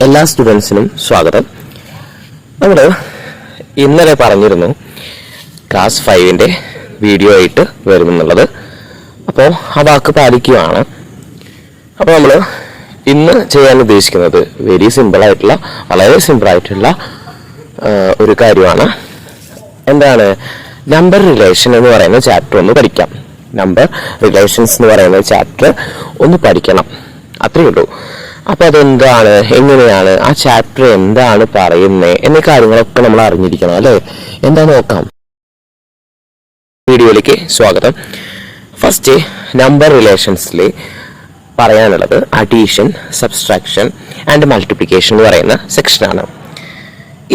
എല്ലാ സ്റ്റുഡൻസിനും സ്വാഗതം. നമ്മൾ ഇന്നലെ പറഞ്ഞിരുന്നു ക്ലാസ് 5ന്റെ വീഡിയോ ആയിട്ട് വരുമെന്നുള്ളത്. അപ്പോൾ ആ വാക്ക് പാലിക്കുകയാണ്. അപ്പോൾ നമ്മൾ ഇന്ന് ചെയ്യാൻ ഉദ്ദേശിക്കുന്നത് വളരെ സിമ്പിളായിട്ടുള്ള ഒരു കാര്യമാണ്. എന്താണ്? നമ്പർ റിലേഷൻ എന്ന് പറയുന്ന ചാപ്റ്റർ ഒന്ന് പഠിക്കാം. നമ്പർ റിലേഷൻസ് എന്ന് പറയുന്ന ചാപ്റ്റർ ഒന്ന് പഠിക്കണം, അത്രയേ ഉള്ളൂ. അപ്പോൾ അതെന്താണ്, എങ്ങനെയാണ്, ആ ചാപ്റ്റർ എന്താണ് പറയുന്നത് എന്നീ കാര്യങ്ങളൊക്കെ നമ്മൾ അറിഞ്ഞിരിക്കണം അല്ലേ? എന്താ നോക്കാം. വീഡിയോയിലേക്ക് സ്വാഗതം. ഫസ്റ്റ് നമ്പർ റിലേഷൻസിൽ പറയാനുള്ളത് അഡീഷൻ, സബ്സ്ട്രാക്ഷൻ ആൻഡ് മൾട്ടിപ്ലിക്കേഷൻ എന്ന് പറയുന്ന സെക്ഷനാണ്.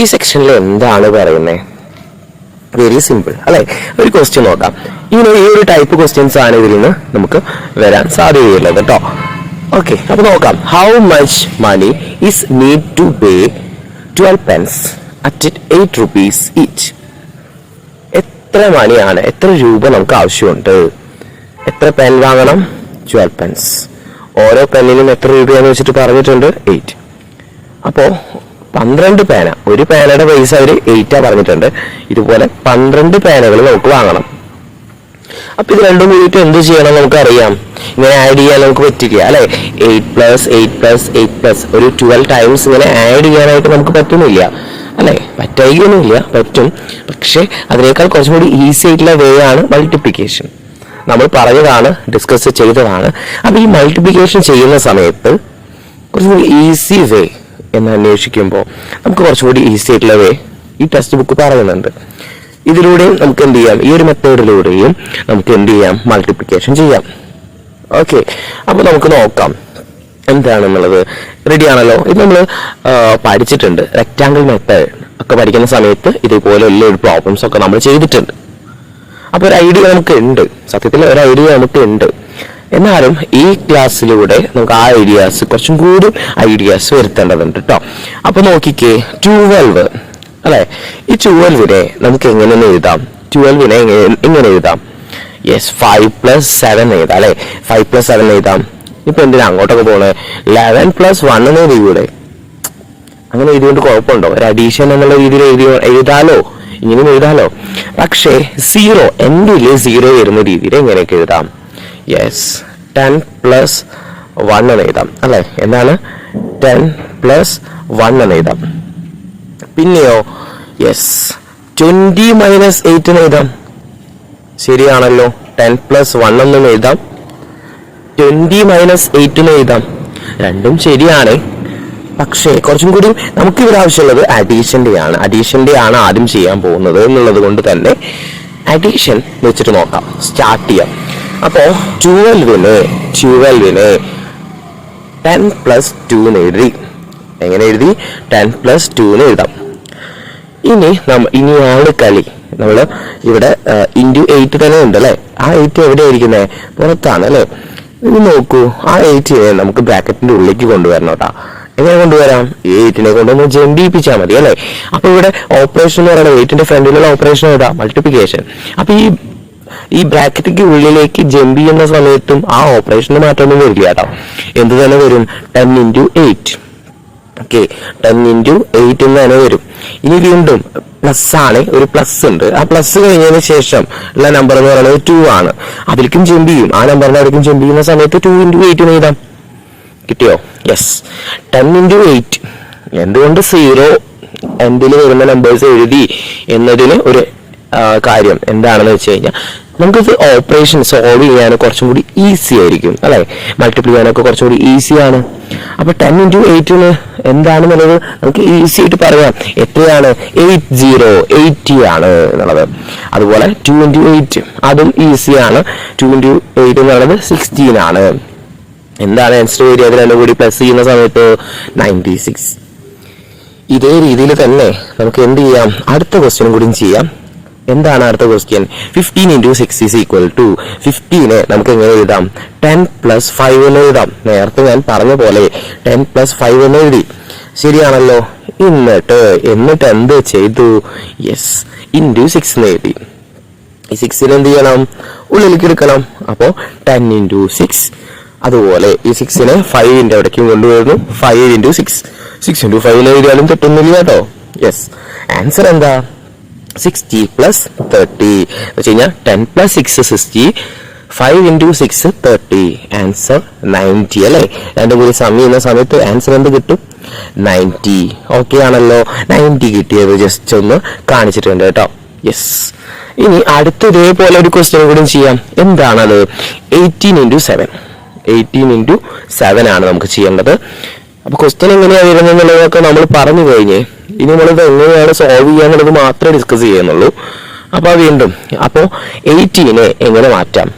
ഈ സെക്ഷനിൽ എന്താണ് പറയുന്നത്? വെരി സിമ്പിൾ അല്ലേ? ഒരു ക്വസ്റ്റ്യൻ നോക്കാം. ഇങ്ങനെ ഈ ഒരു ടൈപ്പ് ക്വസ്റ്റ്യൻസ് ആണ് ഇതിൽ നിന്ന് നമുക്ക് വരാൻ സാധ്യതയുള്ളത് കേട്ടോ. ഓക്കെ, അപ്പൊ നോക്കാം. How much money is need to pay 12 pence at 8 rupees each? എത്ര മണിയാണ്, എത്ര രൂപ നമുക്ക് ആവശ്യമുണ്ട്? എത്ര പെൻ വാങ്ങണം? 12 pence. ഓരോ പെന്നിനും എത്ര രൂപയാന്ന് വെച്ചിട്ട് പറഞ്ഞിട്ടുണ്ട്? 8. അപ്പോ 12 പേന, ഒരു പേനയുടെ പൈസ അവർ 8 പറഞ്ഞിട്ടുണ്ട്. ഇതുപോലെ 12 പേനകൾ നമുക്ക് വാങ്ങണം. അപ്പൊ ഇത് രണ്ടും കൂടിയിട്ട് എന്ത് ചെയ്യണം നമുക്കറിയാം. ഇങ്ങനെ ആഡ് ചെയ്യാൻ നമുക്ക് പറ്റില്ല അല്ലെ? 8+8+8+ ഒരു 12 times ഇങ്ങനെ ആഡ് ചെയ്യാനായിട്ട് നമുക്ക് പറ്റുന്നില്ല അല്ലെ? പറ്റായികയൊന്നുമില്ല, പറ്റും. പക്ഷെ അതിനേക്കാൾ കുറച്ചും കൂടി ഈസി ആയിട്ടുള്ള വേ ആണ് മൾട്ടിപ്ലിക്കേഷൻ. നമ്മൾ പറഞ്ഞതാണ്, ഡിസ്കസ് ചെയ്തതാണ്. അപ്പൊ ഈ മൾട്ടിപ്ലിക്കേഷൻ ചെയ്യുന്ന സമയത്ത് കുറച്ചും കൂടി ഈസി വേ എന്ന് അന്വേഷിക്കുമ്പോൾ നമുക്ക് കുറച്ചുകൂടി ഈസി ആയിട്ടുള്ള വേ ഈ ടെക്സ്റ്റ് ബുക്ക് പറയുന്നുണ്ട്. ഇതിലൂടെയും നമുക്ക് എന്ത് ചെയ്യാം, ഈ ഒരു മെത്തേഡിലൂടെയും നമുക്ക് എന്ത് ചെയ്യാം, മൾട്ടിപ്ലിക്കേഷൻ ചെയ്യാം. ഓക്കെ, അപ്പൊ നമുക്ക് നോക്കാം എന്താണെന്നുള്ളത്. റെഡി ആണല്ലോ? ഇത് നമ്മൾ പഠിച്ചിട്ടുണ്ട്. റെക്റ്റാങ്കിൾ മെത്തേഡ് ഒക്കെ പഠിക്കുന്ന സമയത്ത് ഇതേപോലെ എല്ലാ പ്രോബ്ലംസ് ഒക്കെ നമ്മൾ ചെയ്തിട്ടുണ്ട്. അപ്പൊ ഒരു ഐഡിയ നമുക്ക് ഉണ്ട്, സത്യത്തിൽ ഒരു ഐഡിയ നമുക്ക് ഉണ്ട്. എന്നാലും ഈ ക്ലാസ്സിലൂടെ നമുക്ക് ആ ഐഡിയാസ്, കുറച്ചും കൂടി ഐഡിയാസ് വരുത്തേണ്ടതുണ്ട് കേട്ടോ. അപ്പൊ നോക്കിക്കേ, 12 അല്ലെ? ഈ 12നെ നമുക്ക് എങ്ങനെ എഴുതാം? 12നെ എങ്ങനെ എഴുതാം? യെസ്, 5+7 എഴുതാം അല്ലെ? 5+7 എഴുതാം. ഇപ്പൊ എന്തിനാ അങ്ങോട്ടൊക്കെ പോണേ? 11+1 എന്ന് എഴുതിയൂടെ? അങ്ങനെ എഴുതിയോണ്ട് കുഴപ്പമുണ്ടോ? ഒരു അഡീഷൻ എന്നുള്ള രീതിയിൽ എഴുതാലോ, ഇങ്ങനെ എഴുതാലോ. പക്ഷേ 0 എന്തില് 0 വരുന്ന രീതിയിൽ എങ്ങനെയൊക്കെ എഴുതാം? യെസ്, 10+1 എന്ന് എഴുതാം അല്ലെ? എന്താണ്? 10+1 എന്ന് എഴുതാം. പിന്നെയോ യെസ്, 20-8 എന്ന് എഴുതാം. ശരിയാണല്ലോ? 10+1 എന്നും എഴുതാം, 20-8 എന്ന് എഴുതാം. രണ്ടും ശരിയാണ്. പക്ഷേ കുറച്ചും കൂടി നമുക്ക് ഇവിടെ ആവശ്യമുള്ളത് അഡീഷന്റെ ആണ് ആദ്യം ചെയ്യാൻ പോകുന്നത് എന്നുള്ളത് കൊണ്ട് തന്നെ അഡീഷൻ വെച്ചിട്ട് നോക്കാം, സ്റ്റാർട്ട് ചെയ്യാം. അപ്പോ 12ന് 10+2 എന്ന് എഴുതി. എങ്ങനെ എഴുതി? 10+2 എന്ന് എഴുതാം. ഇനിയാണ് കളി. നമ്മൾ ഇവിടെ ഇൻറ്റു 8 തന്നെ ഉണ്ട് അല്ലെ? ആ 8 എവിടെയായിരിക്കുന്നത്? പുറത്താണ് അല്ലെ? ഇനി നോക്കൂ, ആ 8 നമുക്ക് ബ്രാക്കറ്റിന്റെ ഉള്ളിലേക്ക് കൊണ്ടുവരണം കേട്ടാ. എങ്ങനെ കൊണ്ടുവരാം? 8നെ കൊണ്ടൊന്ന് ജമ്പിപ്പിച്ചാൽ മതി അല്ലെ? അപ്പൊ ഇവിടെ ഓപ്പറേഷൻ എന്ന് പറയുന്നത് 8ന്റെ ഫ്രണ്ടിലുള്ള ഓപ്പറേഷൻ ഏതാ? മൾട്ടിപ്ലിക്കേഷൻ. അപ്പൊ ഈ ബ്രാക്കറ്റിക്ക് ഉള്ളിലേക്ക് ജമ്പ് ചെയ്യുന്ന സമയത്തും ആ ഓപ്പറേഷന് മാറ്റമൊന്നും വരില്ല കേട്ടോ. എന്ത് തന്നെ വരും? 10 × 8. ഓക്കെ, 10 × 8 എന്ന് തന്നെ വരും. ഇനി വീണ്ടും പ്ലസ് ആണ്, ഒരു പ്ലസ് ഉണ്ട്. ആ പ്ലസ് കഴിഞ്ഞതിന് ശേഷം ഉള്ള നമ്പർ എന്ന് പറയുന്നത് 2 ആണ്. അതിലേക്കും ജമ്പ് ചെയ്യും. ആ നമ്പറിന്റെ അവിടേക്കും ജമ്പ് ചെയ്യുന്ന സമയത്ത് 2 × 8 എന്ന് എഴുതാം. കിട്ടിയോ? യെസ്, 10 × 8. എന്തുകൊണ്ട് 0 എന്തിൽ വരുന്ന നമ്പേഴ്സ് എഴുതി എന്നതിന് ഒരു കാര്യം എന്താണെന്ന് വെച്ച് കഴിഞ്ഞാൽ നമുക്കിത് ഓപ്പറേഷൻ സോൾവ് ചെയ്യാൻ കുറച്ചും കൂടി ഈസി ആയിരിക്കും അല്ലെ? മൾട്ടിപ്ലൈ ചെയ്യാനൊക്കെ കുറച്ചും കൂടി ഈസിയാണ്. അപ്പൊ 10 × 8 എന്താണെന്നുള്ളത് നമുക്ക് ഈസി ആയിട്ട് പറയാം. എത്രയാണ്? 80 ആണ് എന്നുള്ളത്. അതുപോലെ 2 × 8 അതും ഈസിയാണ്. 2 × 8 എന്നുള്ളത് 16 ആണ്. എന്താണ് ആൻസർ വരിക? അത് രണ്ടും കൂടി പ്ലസ് ചെയ്യുന്ന സമയത്ത് 96. ഇതേ രീതിയിൽ തന്നെ നമുക്ക് എന്ത് ചെയ്യാം? അടുത്ത ക്വസ്റ്റ്യനും കൂടി ചെയ്യാം. എന്താണ് അടുത്ത ക്വസ്റ്റ്യൻ? 15 × 6 = 15നെ നമുക്ക് എങ്ങനെ എഴുതാം? 10+5 എന്ന് എഴുതാം. നേരത്തെ ഞാൻ പറഞ്ഞ പോലെ 10+5 എന്ന് എഴുതി. ശരിയാണല്ലോ? എന്നിട്ട് എന്ത് ചെയ്തു? യെസ്, × 6 എന്ന് എഴുതി. ഈ 6നെ എന്ത് ചെയ്യണം? ഉള്ളിലേക്ക് എടുക്കണം. അപ്പോ 10 × 6 അതുപോലെ ഈ 6നെ 5ന്റെ അവിടേക്കും കൊണ്ടുവരുന്നു. 5 into 6 6 into 5 എഴുതിയാലും തെറ്റൊന്നുമില്ല കേട്ടോ. യെസ്, ആൻസർ എന്താ? 60 plus 30 എന്ന് വെച്ച് കഴിഞ്ഞാൽ 10 plus 6 60, 5 into 6 30, ആൻസർ 90 അല്ലേ? രണ്ടും കൂടി സം ചെയ്യുന്ന സമയത്ത് ആൻസർ എന്ത് കിട്ടും? 90. ഓക്കെ ആണല്ലോ? 90 കിട്ടിയത് ജസ്റ്റ് ഒന്ന് കാണിച്ചിട്ടുണ്ട് കേട്ടോ. യെസ്, ഇനി അടുത്ത ഇതേപോലെ ഒരു ക്വസ്റ്റ്യൻ കൂടി ചെയ്യാം. എന്താണത്? 18 into 7 18 into 7 ആണ് നമുക്ക് ചെയ്യേണ്ടത്. അപ്പൊ ക്വസ്റ്റ്യൻ എങ്ങനെയാണ് വരുന്നത് എന്നുള്ളതൊക്കെ നമ്മൾ പറഞ്ഞു കഴിഞ്ഞ് ഇനി നമ്മളിത് എങ്ങനെയാണ് സോൾവ് ചെയ്യാന്നുള്ളത് മാത്രമേ ഡിസ്കസ് ചെയ്യുന്നുള്ളൂ. അപ്പൊ വീണ്ടും 18നെ എങ്ങനെ മാറ്റാം?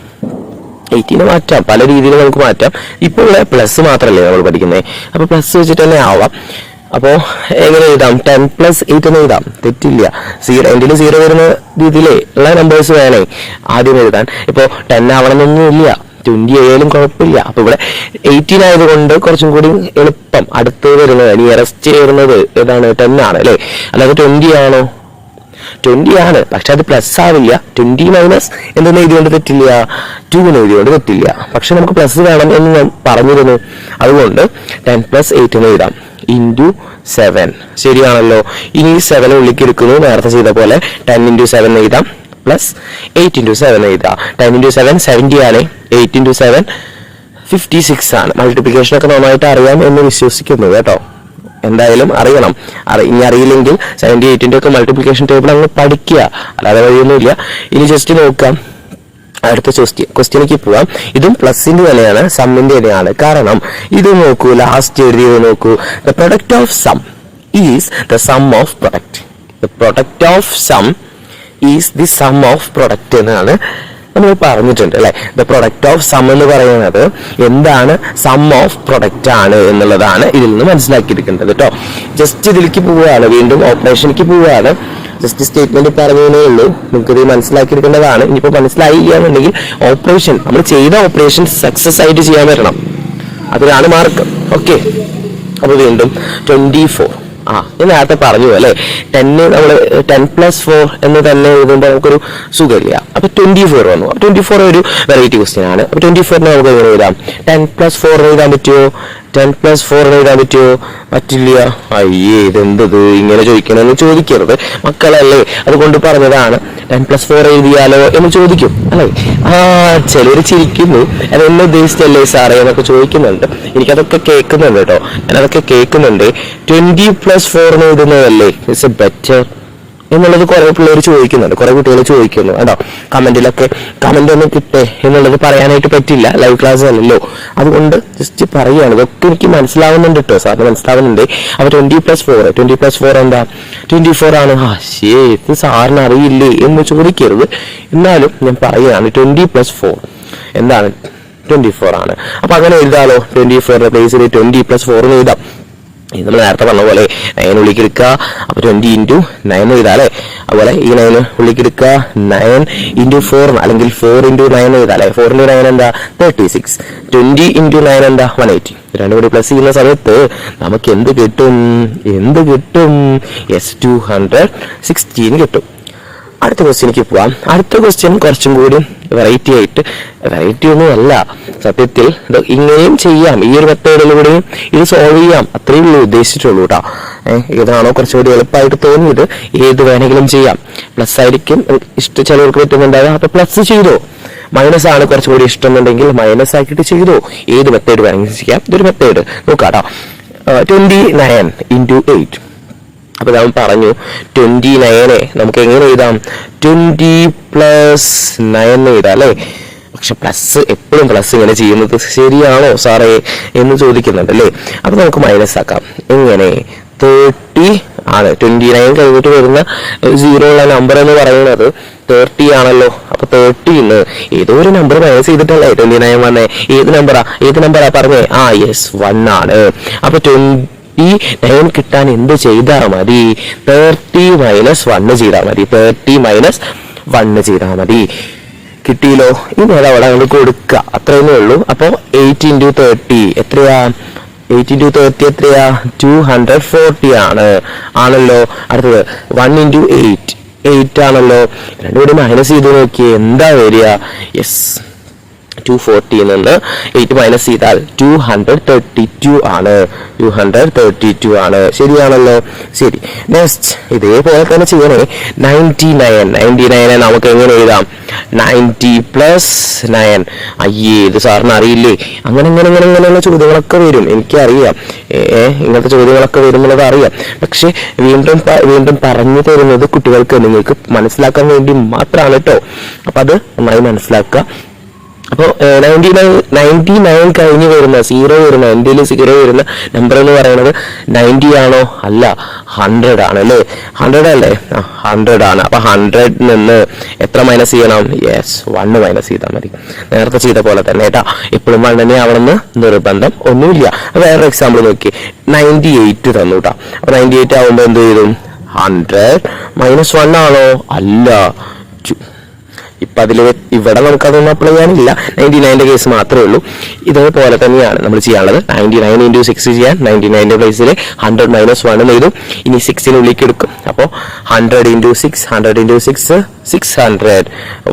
18 മാറ്റാം, പല രീതിയിൽ നമുക്ക് മാറ്റാം. ഇപ്പോൾ ഉള്ള പ്ലസ് മാത്രമല്ലേ നമ്മൾ പഠിക്കുന്നത്, അപ്പൊ പ്ലസ് വെച്ചിട്ട് തന്നെ ആവാം. അപ്പോ എങ്ങനെ എഴുതാം? 10 plus 8 എന്ന് എഴുതാം, തെറ്റില്ല. എൻഡിൽ 0 വരുന്ന രീതിയിൽ ഉള്ള നമ്പേഴ്സ് വേണേ ആദ്യം എഴുതാൻ. ഇപ്പൊ 10 ആവണമെന്നൊന്നുമില്ല, 20 ആയാലും കുഴപ്പമില്ല. അപ്പൊ ഇവിടെ 18 ആയതുകൊണ്ട് കുറച്ചും കൂടി എളുപ്പം അടുത്ത് വരുന്നത് നിയറസ്റ്റ് വരുന്നത് ഏതാണ്? 10 ആണ് അല്ലെ? അല്ലാതെ 20 ആണോ? 20 ആണ്, പക്ഷെ അത് പ്ലസ് ആവില്ല. 20 മൈനസ് എന്തെന്ന് എഴുതിയോണ്ട് തെറ്റില്ല, 2 എഴുതിയോണ്ട് തെറ്റില്ല. പക്ഷെ നമുക്ക് പ്ലസ് വേണം എന്ന് ഞാൻ പറഞ്ഞിരുന്നു. അതുകൊണ്ട് 10 plus 8 എന്ന് എഴുതാം into 7. ശരിയാണല്ലോ? ഇനി 7 ഉള്ളിലേക്ക് എടുക്കുന്നു, നേരത്തെ ചെയ്ത പോലെ 10 into 7 എഴുതാം പ്ലസ് 8 into 7 എഴുതാം. 10 into 7 70 ആണ്, 8 into 7 56 ആണ്. മൾട്ടിപ്ലിക്കേഷൻ ഒക്കെ നന്നായിട്ട് അറിയാം എന്ന് വിശ്വസിക്കുന്നു കേട്ടോ. എന്തായാലും അറിയണം. ഇനി അറിയില്ലെങ്കിൽ 78ന്റെ ഒക്കെ മൾട്ടിപ്ലിക്കേഷൻ ടേബിൾ അങ്ങ് പഠിക്കുക, അല്ലാതെ വഴിയൊന്നുമില്ല. ഇനി ജസ്റ്റ് നോക്കാം, അടുത്ത ക്വസ്റ്റ്യനിലേക്ക് പോവാം. ഇതും പ്ലസിന്റെ തന്നെയാണ്, സമ്മിന്റെ തന്നെയാണ്. കാരണം ഇത് നോക്കൂ, ലാസ്റ്റ് എഴുതിയത് നോക്കൂ. The product of sum is the sum of product. The product of sum is the sum of product എന്നാണ് നമ്മൾ പറഞ്ഞിട്ടുണ്ട് അല്ലെ. ദ പ്രൊഡക്റ്റ് ഓഫ് സം എന്ന് പറയുന്നത് എന്താണ്? സം ഓഫ് പ്രൊഡക്റ്റ് ആണ് എന്നുള്ളതാണ് ഇതിൽ നിന്ന് മനസ്സിലാക്കിയിരിക്കേണ്ടത് കേട്ടോ. ജസ്റ്റ് ഇതിലേക്ക് പോവുകയാണ്, വീണ്ടും ഓപ്പറേഷനിലേക്ക് പോവുകയാണ്. ജസ്റ്റ് സ്റ്റേറ്റ്മെന്റ് പറഞ്ഞതേ ഉള്ളൂ, നിങ്ങൾക്ക് ഇത് മനസ്സിലാക്കിയിരിക്കേണ്ടതാണ്. ഇനിയിപ്പോ മനസ്സിലായില്ലാന്നുണ്ടെങ്കിൽ ഓപ്പറേഷൻ, നമ്മൾ ചെയ്ത ഓപ്പറേഷൻ സക്സസ് ആയിട്ട് ചെയ്യാൻ വരണം, അതിനാണ് മാർക്ക്. ഓക്കെ, അപ്പൊ വീണ്ടും 24. ഞാൻ നേരത്തെ പറഞ്ഞു അല്ലെ, 10 നമ്മൾ 10 plus 4 എന്ന് തന്നെ എഴുതുമ്പോൾ നമുക്കൊരു സുഖമില്ല. അപ്പൊ 24 വന്നു. 24 ഒരു വെറൈറ്റി ക്വസ്റ്റ്യൻ ആണ്. അപ്പൊ 24നെ നമുക്ക് എങ്ങനെ എഴുതാം? 10 plus 4 എഴുതാൻ പറ്റുമോ? 10 plus 4 എഴുതാൻ പറ്റുമോ? പറ്റില്ല. അയ്യേ, ഇതെന്തത് ഇങ്ങനെ ചോദിക്കണമെന്ന് ചോദിക്കരുത് മക്കളല്ലേ, അതുകൊണ്ട് പറഞ്ഞതാണ്. 10 plus 4 എഴുതിയാലോ എന്ന് ചോദിക്കും അല്ലെ. ചിലർ ചിരിക്കുന്നു, അതെന്നെ ഉദ്ദേശിച്ചല്ലേ സാറേ എന്നൊക്കെ ചോദിക്കുന്നുണ്ട്. എനിക്കതൊക്കെ കേൾക്കുന്നുണ്ട് കേട്ടോ, ഞാനതൊക്കെ കേൾക്കുന്നുണ്ട്. 20 plus 4 എന്ന് എഴുതുന്നതല്ലേ ഇറ്റ്സ് എ ബെറ്റർ എന്നുള്ളത് കുറെ പിള്ളേർ ചോദിക്കുന്നുണ്ട്, കുറെ കുട്ടികൾ ചോദിക്കുന്നു കേട്ടോ. കമന്റ് ഒന്നും കിട്ടേ എന്നുള്ളത് പറയാനായിട്ട് പറ്റില്ല, ലൈവ് ക്ലാസ് അല്ലല്ലോ. അതുകൊണ്ട് ജസ്റ്റ് പറയുകയാണ്, ഇതൊക്കെ എനിക്ക് മനസ്സിലാവുന്നുണ്ട് കേട്ടോ, സാറിന് മനസ്സിലാവുന്നുണ്ട്. അപ്പൊ 20 plus 4 എന്താ? 24 ആണ്. ഇത് സാറിന് അറിയില്ലേ എന്ന് ചോദിക്കരുത്, എന്നാലും ഞാൻ പറയുകയാണ് 20 plus 4 എന്താണ്? 24 ആണ്. അപ്പൊ അങ്ങനെ എഴുതാലോ, 24ന്റെ പ്ലേസിൽ 20 plus 4 എന്ന് എഴുതാം. നമ്മൾ നേരത്തെ പറഞ്ഞ പോലെ 9 ഉള്ളിലേക്ക് എടുക്കുക, അപ്പൊ 20 into 9 എഴുതാം അല്ലെ. അതുപോലെ ഈ 9 ഉള്ളിലേക്ക് എടുക്കുക, 9 into 4 അല്ലെങ്കിൽ 4 into 9 എഴുതാം അല്ലെ. 4 into 9 എന്താ? 36. 20 into 9 എന്താ? 180. രണ്ടും കൂടി പ്ലസ് ചെയ്യുന്ന സമയത്ത് നമുക്ക് എന്ത് കിട്ടും? yes, 216 കിട്ടും. അടുത്ത ക്വസ്റ്റ്യനിലേക്ക് പോവാം. അടുത്ത ക്വസ്റ്റ്യൻ കുറച്ചും കൂടി വെറൈറ്റി ഒന്നും അല്ല സത്യത്തിൽ, ഇങ്ങനെയും ചെയ്യാം. ഈ ഒരു മെത്തേഡിലൂടെയും ഇത് സോൾവ് ചെയ്യാം, അത്രയും ഉദ്ദേശിച്ചിട്ടുള്ളൂ കേട്ടോ. ഏതാണോ കുറച്ചുകൂടി എളുപ്പമായിട്ട് തോന്നിയത് ഏത് വേണമെങ്കിലും ചെയ്യാം. പ്ലസ് ആയിരിക്കും ചിലവർക്ക് പറ്റുന്നുണ്ടാകുക, അപ്പൊ പ്ലസ് ചെയ്തോ. മൈനസ് ആണ് കുറച്ചുകൂടി ഇഷ്ടം എന്നുണ്ടെങ്കിൽ മൈനസ് ആക്കിയിട്ട് ചെയ്തോ. ഏത് മെത്തേഡ് വേണമെങ്കിലും ചെയ്യാം. ഇതൊരു മെത്തേഡ് നോക്കാട്ടോ. 29 into 8. അപ്പൊ ഞാൻ പറഞ്ഞു 29നെ നമുക്ക് എങ്ങനെ എഴുതാം? 20 plus 9 എഴുതാം അല്ലെ. പക്ഷെ പ്ലസ് എപ്പോഴും പ്ലസ് ഇങ്ങനെ ചെയ്യുന്നത് ശരിയാണോ സാറേ എന്ന് ചോദിക്കുന്നുണ്ട് അല്ലേ. അപ്പൊ നമുക്ക് മൈനസ് ആക്കാം. എങ്ങനെ? 30 ആണ്. 29 കഴിഞ്ഞിട്ട് വരുന്ന 0 ഉള്ള നമ്പർ എന്ന് പറയുന്നത് 30 ആണല്ലോ. അപ്പൊ 30ന്ന് ഏതോ ഒരു നമ്പർ മൈനസ് ചെയ്തിട്ടല്ലേ 29 വന്നേ. ഏത് നമ്പറാ പറഞ്ഞേ? യെസ്, 1 ആണ്. അപ്പൊ 29 കിട്ടാൻ എന്ത് ചെയ്താൽ മതി? 30 minus 1 ചെയ്താൽ മതി. 30 minus 1 ചെയ്താൽ മതി. കിട്ടിയല്ലോ. ഇനി അത് അവിടെ അങ്ങോട്ട് കൊടുക്കുക, അത്രയൊന്നേ ഉള്ളൂ. അപ്പൊ 8 into 30 എത്രയാ? 8 into 30 എത്രയാ? 240 ആണല്ലോ. അടുത്തത് 1 into 8 ആണല്ലോ. രണ്ടുകൂടി മൈനസ് ചെയ്ത് നോക്കിയേ എന്താ വരിക? യെസ്, 240 നിന്ന് 8 മൈനസ് ചെയ്താൽ 232 ആണ്. 232 ആണ്. ശരിയാണല്ലോ? ശരി. നെക്സ്റ്റ് ഇതേപോലെ തന്നെ ചെയ്യണേ. 99 നമുക്ക് എങ്ങനെ എഴുതാം? 90 പ്ലസ് 9. അയ്യേ, ഇത് സാറിന് അറിയില്ലേ? അങ്ങനെയുള്ള ചോദ്യങ്ങളൊക്കെ വരും, എനിക്കറിയാം. ഇങ്ങനത്തെ ചോദ്യങ്ങളൊക്കെ വരുന്നുള്ളത് അറിയാം. പക്ഷെ വീണ്ടും പറഞ്ഞു തരുന്നത് കുട്ടികൾക്ക്, നിങ്ങൾക്ക് മനസ്സിലാക്കാൻ വേണ്ടി മാത്രമാണ് കേട്ടോ. അപ്പൊ അത് നന്നായി മനസ്സിലാക്കുക. അപ്പോൾ 99 കഴിഞ്ഞ് വരുന്ന 0 വരുന്ന എന്തിൽ 0 വരുന്ന നമ്പർ എന്ന് പറയുന്നത് 90 ആണോ? അല്ല, 100 ആണ് അല്ലേ? 100 അല്ലേ? 100 ആണ്. അപ്പൊ 100 നിന്ന് എത്ര മൈനസ് ചെയ്യണം? യെസ്, 1 മൈനസ് ചെയ്താൽ മതി. നേരത്തെ ചെയ്ത പോലെ തന്നെ കേട്ടാ. എപ്പോഴും 1 തന്നെ ആവണമെന്ന് നിർബന്ധം ഒന്നുമില്ല. വേറൊരു എക്സാമ്പിൾ നോക്കി. 98 തന്നു കേട്ടാ. അപ്പൊ 98 ആവുമ്പോൾ എന്ത് ചെയ്തു? 100 മൈനസ് 1 ആണോ? അല്ല. ഇപ്പൊ ഇവിടെ നമുക്കതൊന്നും അപ്ലൈ ചെയ്യാനില്ല. 99 കേസ് മാത്രമേ ഉള്ളൂ. ഇതേപോലെ തന്നെയാണ് നമ്മൾ ചെയ്യാനുള്ളത്. 99 into 6 ചെയ്യാൻ 99 പ്ലേസിൽ 100 മൈനസ് 1 എന്ന് എഴുതും. ഇനി 6-നുള്ളിലേക്ക് എടുക്കും. അപ്പോൾ 100 into 6 600.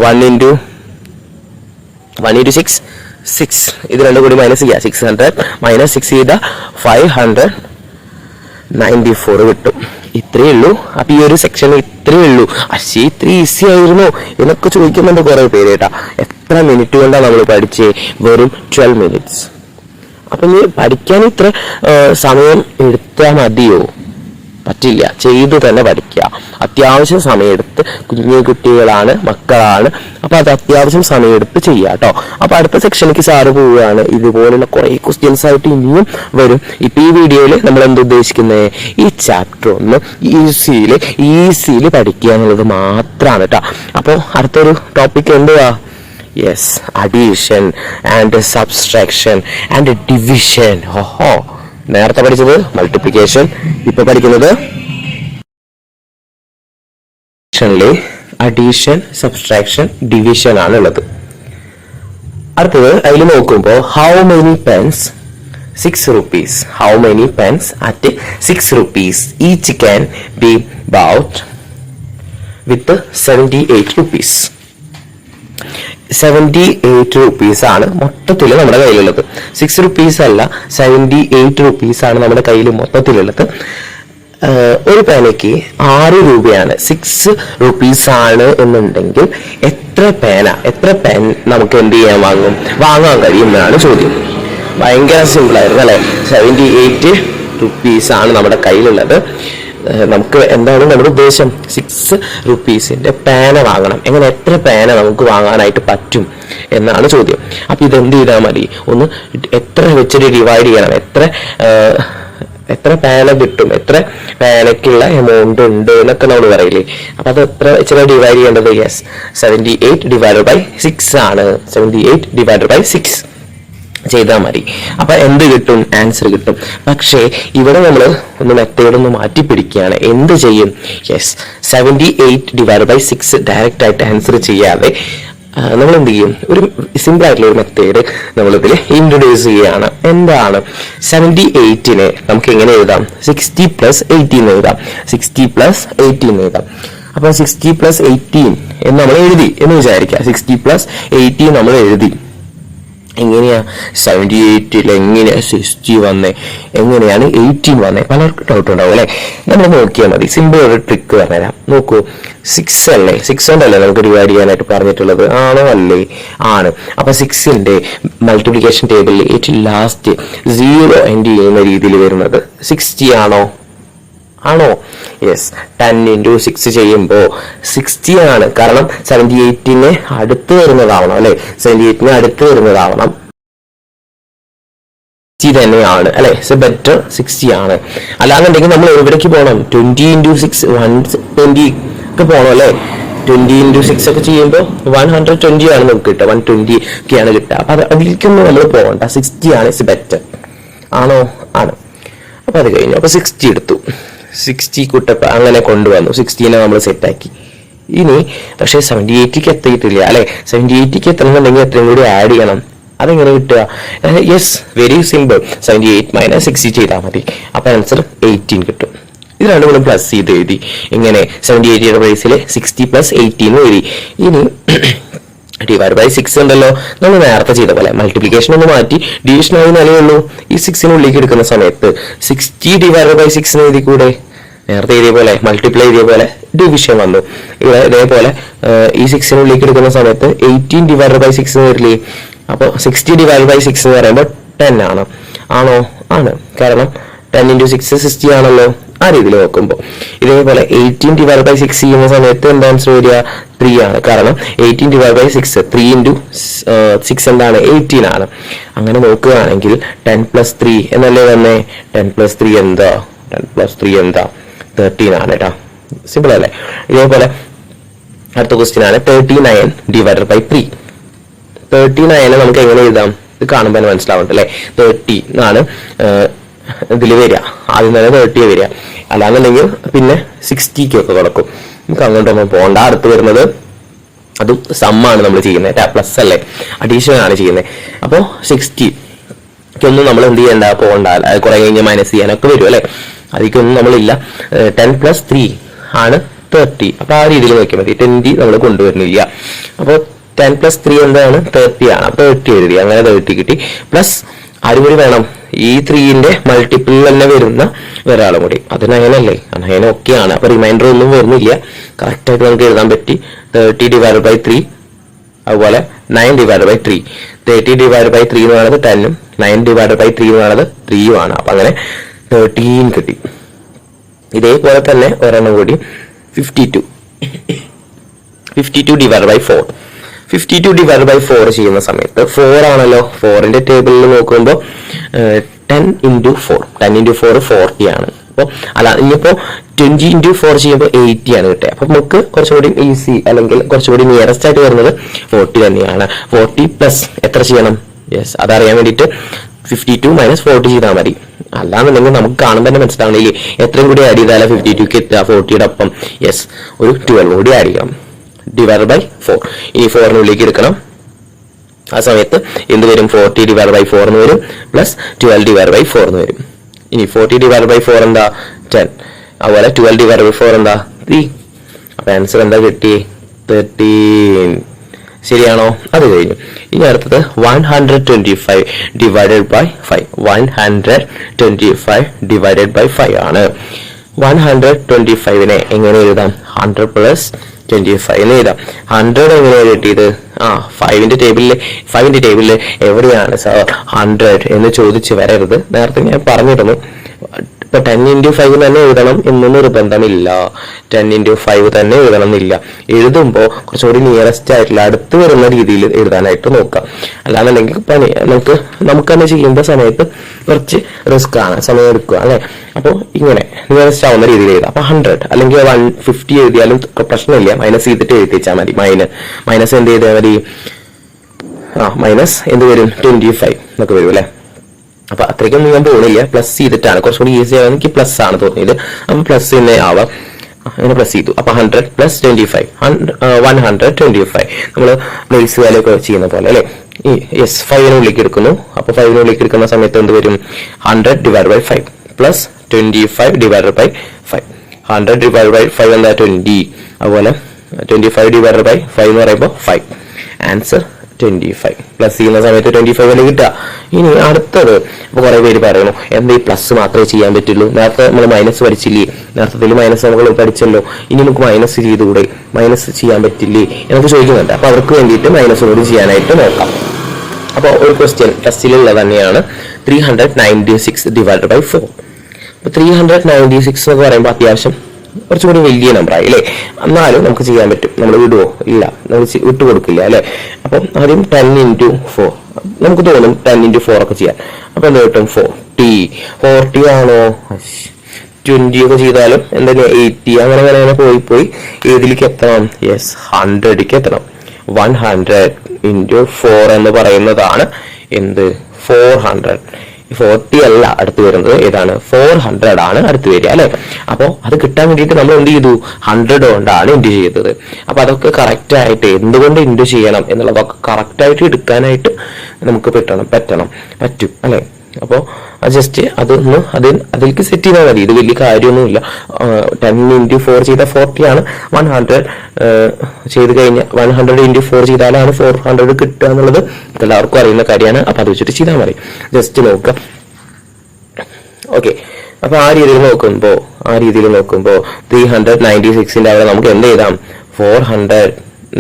1 into 6 6. ഇത് രണ്ടും കൂടി മൈനസ് ചെയ്യുക. 600 മൈനസ് 6 ചെയ്ത 594 കിട്ടും. ഇത്രയേ ഉള്ളൂ. അപ്പൊ ഈ ഒരു സെക്ഷൻ ഇത്രയേ ഉള്ളൂ. അശ്ശി, ഇത്ര ഈസി ആയിരുന്നു എന്നൊക്കെ ചോദിക്കുന്നുണ്ട് കുറെ പേര് കേട്ടാ. എത്ര മിനിറ്റ് കൊണ്ടാണ് നമ്മൾ പഠിച്ചേ? വെറും 12 minutes. അപ്പൊ നീ പഠിക്കാൻ ഇത്ര സമയം എടുത്താൽ മതിയോ? പറ്റില്ല. ചെയ്തു തന്നെ പഠിക്കുക. അത്യാവശ്യം സമയമെടുത്ത്, കുഞ്ഞു കുട്ടികളാണ്, മക്കളാണ്. അപ്പൊ അത് അത്യാവശ്യം സമയമെടുത്ത് ചെയ്യുക കേട്ടോ. അപ്പൊ അടുത്ത സെക്ഷനിലേക്ക് സാറ് പോവുകയാണ്. ഇതുപോലുള്ള കുറെ ക്വസ്റ്റ്യൻസ് ആയിട്ട് ഇനിയും വരും. ഇപ്പൊ ഈ വീഡിയോയിൽ നമ്മൾ എന്ത് ഉദ്ദേശിക്കുന്നത്? ഈ ചാപ്റ്റർ ഒന്ന് ഈസിയിൽ പഠിക്കുക എന്നുള്ളത് മാത്രമാണ് കേട്ടോ. അപ്പോൾ അടുത്തൊരു ടോപ്പിക് എന്തുവാ? Yes, addition and subtraction and division. ഓഹോ, നേരത്തെ പഠിച്ചത് മൾട്ടിപ്ലിക്കേഷൻ, ഇപ്പൊ പഠിക്കുന്നത് അഡീഷൻ, സബ്സ്ട്രാക്ഷൻ, ഡിവിഷൻ ആണ് ഉള്ളത്. അടുത്തത് അതിൽ നോക്കുമ്പോൾ how many pence 6 rupees. How many pens at 6 rupees each can be bought with 78 rupees. 78 rupees ആണ് മൊത്തത്തിൽ നമ്മുടെ കയ്യിലുള്ളത്. 6 rupees അല്ല, 78 rupees ആണ് നമ്മുടെ കയ്യിൽ മൊത്തത്തിലുള്ളത്. ഒരു പേനയ്ക്ക് 6 രൂപയാണ്. 6 rupees ആണ് എന്നുണ്ടെങ്കിൽ എത്ര പെൻ നമുക്ക് എന്ത് ചെയ്യാൻ വാങ്ങാൻ കഴിയും എന്നാണ് ചോദ്യം. ഭയങ്കര സിമ്പിൾ ആയിരുന്നു അല്ലെ? 78 rupees ആണ് നമ്മുടെ കയ്യിലുള്ളത്. നമുക്ക് എന്താണ് നമ്മുടെ ഉദ്ദേശം? 6 rupeesന്റെ പേന വാങ്ങണം. എങ്ങനെ, എത്ര പേന നമുക്ക് വാങ്ങാനായിട്ട് പറ്റും എന്നാണ് ചോദ്യം. അപ്പൊ ഇതെന്ത് ചെയ്താൽ മതി? ഒന്ന് എത്ര വെച്ചിട്ട് ഡിവൈഡ് ചെയ്യണം. എത്ര പേന കിട്ടും, എത്ര പേനക്കുള്ള എമൗണ്ട് ഉണ്ട് എന്നൊക്കെ നമ്മൾ പറയില്ലേ. അപ്പൊ അത് എത്ര വെച്ചിട്ട് ഡിവൈഡ് ചെയ്യേണ്ടത്? യെസ്, 78 divided by 6 ആണ്. 78 divided by 6 ചെയ്താൽ മതി. അപ്പൊ എന്ത് കിട്ടും? ആൻസർ കിട്ടും. പക്ഷേ ഇവിടെ നമ്മൾ ഒന്ന് മെത്തേഡ് ഒന്ന് മാറ്റി പിടിക്കുകയാണ്. എന്ത് ചെയ്യും? യെസ്, 78 divided by 6 ഡയറക്റ്റ് ആയിട്ട് ആൻസർ ചെയ്യാതെ നമ്മൾ എന്ത് ചെയ്യും? ഒരു സിമ്പിൾ ആയിട്ടുള്ള ഒരു മെത്തേഡ് നമ്മളിതിൽ ഇൻട്രൊഡ്യൂസ് ചെയ്യുകയാണ്. എന്താണ്? 78-നെ നമുക്ക് എങ്ങനെ എഴുതാം? 60 plus 18 എഴുതാം. 60 plus 18 എഴുതാം. അപ്പൊ 60 plus 18 എന്ന് നമ്മൾ എഴുതി എന്ന് വിചാരിക്കാം. 60 plus 18 നമ്മൾ എഴുതി. എങ്ങനെയാ 78-ൽ എങ്ങനെയാ 60 വന്നേ, എങ്ങനെയാണ് 18 വന്നേ? പലർക്കും ഡൗട്ട് ഉണ്ടാവും അല്ലെ? നമ്മൾ നോക്കിയാൽ മതി. സിമ്പിൾ ഒരു ട്രിക്ക് പറഞ്ഞുതരാം. നോക്കൂ, 6 അല്ലേ, 6 കൊണ്ടല്ലേ നമുക്ക് ഡിവൈഡ് ചെയ്യാനായിട്ട് പറഞ്ഞിട്ടുള്ളത്? ആണോ? അല്ലേ? ആണ്. അപ്പൊ 6-ന്റെ മൾട്ടിപ്ലിക്കേഷൻ ടേബിളിൽ ഏറ്റവും ലാസ്റ്റ് 0 എൻഡ് ചെയ്യുന്ന രീതിയിൽ വരുന്നത് 60 ആണോ? യെസ്, 10 into 6 ചെയ്യുമ്പോൾ 60 ആണ്. കാരണം 78-ന് അടുത്ത് വരുന്നതാവണം അല്ലെ? 78-ന് അടുത്ത് വരുന്നതാവണം. 60 തന്നെയാണ് അല്ലെ? ബെറ്റർ 60 ആണ്. അല്ലാന്നുണ്ടെങ്കിൽ നമ്മൾ എവിടേക്ക് പോകണം? 20 into 6 120 ഒക്കെ പോകണം അല്ലെ? 20 into 6 ഒക്കെ ചെയ്യുമ്പോൾ 120 ആണ് നമുക്ക് കിട്ടുക. 120 ഒക്കെയാണ് കിട്ടുക. അപ്പൊ അതിലേക്കൊന്നും നമ്മൾ പോകണ്ട. 60 ആണ് ബെറ്റർ. ആണോ? ആണ്. അപ്പൊ അത് കഴിഞ്ഞു. അപ്പൊ 60 എടുത്തു. 60 കുട്ടപ്പ അങ്ങനെ കൊണ്ടുവന്നു. 60-നെ നമ്മൾ സെറ്റാക്കി. ഇനി പക്ഷേ 78-ക്ക് എത്തിയിട്ടില്ല അല്ലെ? 78-ക്ക് എത്തണമെന്നുണ്ടെങ്കിൽ എത്രയും കൂടി ആഡ് ചെയ്യണം. അതെങ്ങനെ കിട്ടുക? Yes, very simple. 78 minus 60 ചെയ്താൽ മതി. അപ്പൊ ആൻസർ 18 കിട്ടും. ഇത് രണ്ടും കൂടെ പ്ലസ് ചെയ്ത് എഴുതി. ഇങ്ങനെ 78-യുടെ പ്ലേസിൽ 60 plus 18 എഴുതി. ഇനി /6 ഉണ്ടല്ലോ. നമ്മൾ നേരത്തെ ചെയ്ത പോലെ മൾട്ടിപ്ലിക്കേഷൻ ഒന്ന് മാറ്റി ഡിവിഷൻ ആയി നിലയുള്ളൂ. ഈ 6 ഉള്ളിലേക്ക് എടുക്കുന്ന സമയത്ത് 60/6 എഴുതി കൂടെ? നേരത്തെ എഴുതിയ പോലെ മൾട്ടിപ്ലൈ ചെയ്തിയ പോലെ ഡിവിഷൻ വന്നു. ഇവിടെ ഇതേപോലെ ഈ 6 ഉള്ളിലേക്ക് എടുക്കുന്ന സമയത്ത് 18/6 വരില്ലേ? അപ്പോൾ 60/6 എന്ന് പറയുമ്പോൾ 10 ആണ്. ആണോ? ആണ്. കാരണം 10 × 6 60 ആണല്ലോ. ആ രീതിയിൽ നോക്കുമ്പോൾ ഇതേപോലെ 18/6 ചെയ്യുന്ന സമയത്ത് എന്താ ആൻസർ വരിക? 3 ആണ്. കാരണം 18/6 3 × 6 എന്താണ്? 18 ആണ്. അങ്ങനെ നോക്കുകയാണെങ്കിൽ 10 + 3 എന്നല്ലേ വന്നേ? 10 + 3 എന്താ? 10 + 3 എന്താ? 13 ആണ് കേട്ടോ. സിമ്പിൾ അല്ലേ? ഇതേപോലെ അടുത്ത ക്വസ്റ്റ്യൻ ആണ് 39/3. 39 നമുക്ക് എങ്ങനെ എഴുതാം? ഇത് കാണുമ്പോൾ തന്നെ മനസ്സിലാവുന്നുണ്ട് അല്ലേ? 30 ആണ് ഇതിൽ വരിക. ആദ്യം തന്നെ 30 വരിക. അല്ലാന്നുണ്ടെങ്കിൽ പിന്നെ 60 കൊടുക്കും. നമുക്ക് അങ്ങോട്ടൊന്നും പോകണ്ട. അടുത്ത് വരുന്നത് അതും സമ്മാണ് നമ്മൾ ചെയ്യുന്നത്. പ്ലസ് അല്ലേ? അഡീഷൻ ആണ് ചെയ്യുന്നത്. അപ്പോൾ 60 നമ്മൾ എന്ത് ചെയ്യണ്ട? പോകണ്ട. കുറെ കഴിഞ്ഞ് മൈനസ് ചെയ്യാനൊക്കെ വരും അല്ലെ? അതിക്കൊന്നും നമ്മളില്ല. 10 + 3 ആണ് 30. അപ്പൊ ആ രീതിയിൽ നോക്കിയാൽ മതി. 20 നമ്മൾ കൊണ്ടുവരുന്നില്ല. അപ്പോൾ 10 + 3 എന്താണ്? 30 ആണ്. അപ്പൊ 30 എഴുതി. അങ്ങനെ 30 കിട്ടി. പ്ലസ് ആരും കൂടി വേണം. ഈ 3ന്റെ മൾട്ടിപ്പിൾ തന്നെ വരുന്ന ഒരാളും കൂടി. അത് 9 അല്ലേ? 9 ഒക്കെയാണ്. അപ്പൊ റിമൈൻഡർ ഒന്നും വരുന്നില്ല. കറക്റ്റ് ആയിട്ട് നമുക്ക് എഴുതാൻ പറ്റി. 30/3 അതുപോലെ 9/3. 30/3 എന്ന് പറയുന്നത് 10ഉം 9/3 എന്ന് പറയുന്നത് 3ഉം ആണ്. അപ്പൊ അങ്ങനെ 13 കിട്ടി. ഇതേപോലെ തന്നെ ഒരെണ്ണം കൂടി 52. 52/4. 52/4 ചെയ്യുന്ന സമയത്ത് 4 ആണല്ലോ. 4ന്റെ ടേബിളിൽ നോക്കുമ്പോൾ 10 × 4. 10 × 4 40 ആണ്. അപ്പോൾ അല്ല, ഇനിയിപ്പോ 20 × 4 ചെയ്യുമ്പോൾ 80 ആണ് കിട്ടുക. അപ്പൊ നമുക്ക് കുറച്ചുകൂടി ഈസി അല്ലെങ്കിൽ കുറച്ചുകൂടി നിയറസ്റ്റ് ആയിട്ട് വരുന്നത് 40 തന്നെയാണ്. 40 പ്ലസ് എത്ര ചെയ്യണം? യെസ്, അതറിയാൻ വേണ്ടിയിട്ട് 52 - 40 ചെയ്താൽ മതി. അല്ലാന്നുണ്ടെങ്കിൽ നമുക്ക് കാണുമ്പോൾ തന്നെ മനസ്സിലാവണില്ലേ എത്രയും കൂടി ആഡ് ചെയ്താലേ 52 എത്തുക 40യുടെ ഒപ്പം? യെസ്, ഒരു 12 കൂടി ആഡ് ചെയ്യണം. /4. ഇനി 4 എടുക്കണം. ആ സമയത്ത് എന്ത് വരും? 40/4 എന്ന് വരും. പ്ലസ് 12/4 എന്ന് വരും. ഇനി 40/4 എന്താ? 10. അതുപോലെ 12/4 എന്താ? 3. അപ്പൊ ആൻസർ എന്താ കിട്ടി? 13. ശരിയാണോ? അത് കഴിഞ്ഞു. ഇനി അടുത്തത് 125/5. 125/5 ആണ്. 125നെ എങ്ങനെ എഴുതാം? 100 + 25 എന്ന് എഴുതാം. 100 എങ്ങനെയാണ് കിട്ടിയത്? 5ന്റെ ടേബിളിൽ എവിടെയാണ് സാർ 100 എന്ന് ചോദിച്ചു വരരുത്. നേരത്തെ ഞാൻ പറഞ്ഞിരുന്നു. ഇപ്പൊ 10 × 5 തന്നെ എഴുതണം എന്നൊന്നും നിർബന്ധമില്ല. 10 × 5 തന്നെ എഴുതണം എന്നില്ല. എഴുതുമ്പോൾ കുറച്ചുകൂടി നിയറസ്റ്റ് ആയിട്ടുള്ള അടുത്ത് വരുന്ന രീതിയിൽ എഴുതാനായിട്ട് നോക്കാം. അല്ലാന്നുണ്ടെങ്കിൽ നമുക്ക് തന്നെ ചെയ്യുന്ന സമയത്ത് കുറച്ച് റിസ്ക് ആണ്, സമയം എടുക്കുക അല്ലെ? അപ്പോൾ ഇങ്ങനെ നിയറസ്റ്റ് ആവുന്ന രീതിയിൽ എഴുതാം. അപ്പൊ 100 അല്ലെങ്കിൽ 150 എഴുതിയാലും പ്രശ്നമില്ല. മൈനസ് ചെയ്തിട്ട് എഴുതിച്ചാൽ മതി. മൈനസ് എന്ത് ചെയ്താൽ മതി? മൈനസ് എന്ത് വരും? 25 എന്നൊക്കെ വരും അല്ലെ? അപ്പൊ അത്രയ്ക്കൊന്നും ഞാൻ പോകുന്നില്ല. പ്ലസ് ചെയ്തിട്ടാണ് കുറച്ചുകൂടി ഈസി ആവാൻ എനിക്ക് പ്ലസ് ആണ് തോന്നിയത്. അപ്പൊ പ്ലസ് തന്നെ ആവാം. അങ്ങനെ പ്ലസ് ചെയ്തു. അപ്പൊ 100 + 25 125. നമ്മൾ പ്ലേസ് വാല്യൂ ഒക്കെ ചെയ്യുന്ന പോലെ അല്ലെ? യെസ്, 5 എടുക്കുന്നു. അപ്പൊ 5 എടുക്കുന്ന സമയത്ത് എന്ത് വരും? 100/5 പ്ലസ് 25/5. 100/5 എന്താ? 20. അതുപോലെ 25/5 എന്ന് പറയുമ്പോൾ 5. ആൻസർ 25. പ്ലസ് ചെയ്യുന്ന സമയത്ത് 25 അല്ലേ കിട്ടുക. ഇനി അടുത്തത് ഇപ്പൊ കുറെ പേര് പറയണു എന്താ ഈ പ്ലസ് മാത്രമേ ചെയ്യാൻ പറ്റുള്ളൂ? നേരത്തെ നമ്മൾ മൈനസ് പഠിച്ചില്ലേ? നേരത്തെ മൈനസ് നമ്മൾ പഠിച്ചല്ലോ. ഇനി നമുക്ക് മൈനസ് ചെയ്തുകൂടെ? മൈനസ് ചെയ്യാൻ പറ്റില്ലേ എന്നൊക്കെ ചോദിക്കുന്നുണ്ട്. അപ്പൊ അവർക്ക് വേണ്ടിയിട്ട് മൈനസിനോട് ചെയ്യാനായിട്ട് നോക്കാം. അപ്പോൾ ഒരു ക്വസ്റ്റ്യൻ ടെസ്റ്റിലുള്ള തന്നെയാണ്. 396/4. അപ്പൊ 396 എന്ന് പറയുമ്പോൾ അത്യാവശ്യം കുറച്ചുകൂടി വലിയ നമ്പറായി അല്ലെ? എന്നാലും നമുക്ക് ചെയ്യാൻ പറ്റും. നമ്മൾ വിടുവോ? ഇല്ല, നമ്മൾ വിട്ടുകൊടുക്കില്ല അല്ലെ? അപ്പം ആദ്യം 10 × 4. നമുക്ക് തോന്നും 10 × 4 ഒക്കെ ചെയ്യാൻ. അപ്പൊ എന്താ കിട്ടും? 40 ആണോ? 20 ഒക്കെ ചെയ്താലും എന്തായാലും 80. അങ്ങനെ പോയി ഏതിലേക്ക് എത്തണം? യെസ്, 100ക്ക് എത്തണം. 100 × 4 എന്ന് പറയുന്നതാണ് എന്ത്? 400. 40 അല്ല അടുത്ത് വരുന്നത്. ഏതാണ്? 400 ആണ് അടുത്ത് വരിക അല്ലെ? അപ്പൊ അത് കിട്ടാൻ വേണ്ടിയിട്ട് നമ്മൾ എന്ത് ചെയ്തു? 100 കൊണ്ടാണ് ഇൻഡു ചെയ്തത്. അപ്പൊ അതൊക്കെ കറക്റ്റ് ആയിട്ട് എന്തുകൊണ്ട് ഇൻഡു ചെയ്യണം എന്നുള്ളതൊക്കെ കറക്റ്റ് ആയിട്ട് എടുക്കാനായിട്ട് നമുക്ക് പറ്റും അല്ലെ? അപ്പോൾ ജസ്റ്റ് അതൊന്ന് അതിലേക്ക് സെറ്റ് ചെയ്താൽ മതി. ഇത് വലിയ കാര്യമൊന്നുമില്ല. 10 × 4 ചെയ്താൽ 40 ആണ്. 100 ചെയ്ത് കഴിഞ്ഞാൽ 100 × 4 ചെയ്താലാണ് 400 കിട്ടുക എന്നുള്ളത് എല്ലാവർക്കും അറിയുന്ന കാര്യമാണ്. അപ്പൊ അത് വെച്ചിട്ട് ചെയ്താൽ മതി. ജസ്റ്റ് നോക്കുക. ഓക്കെ, അപ്പൊ ആ രീതിയിൽ നോക്കുമ്പോ 396ന്റെ അവിടെ നമുക്ക് എന്ത് ചെയ്താം? 400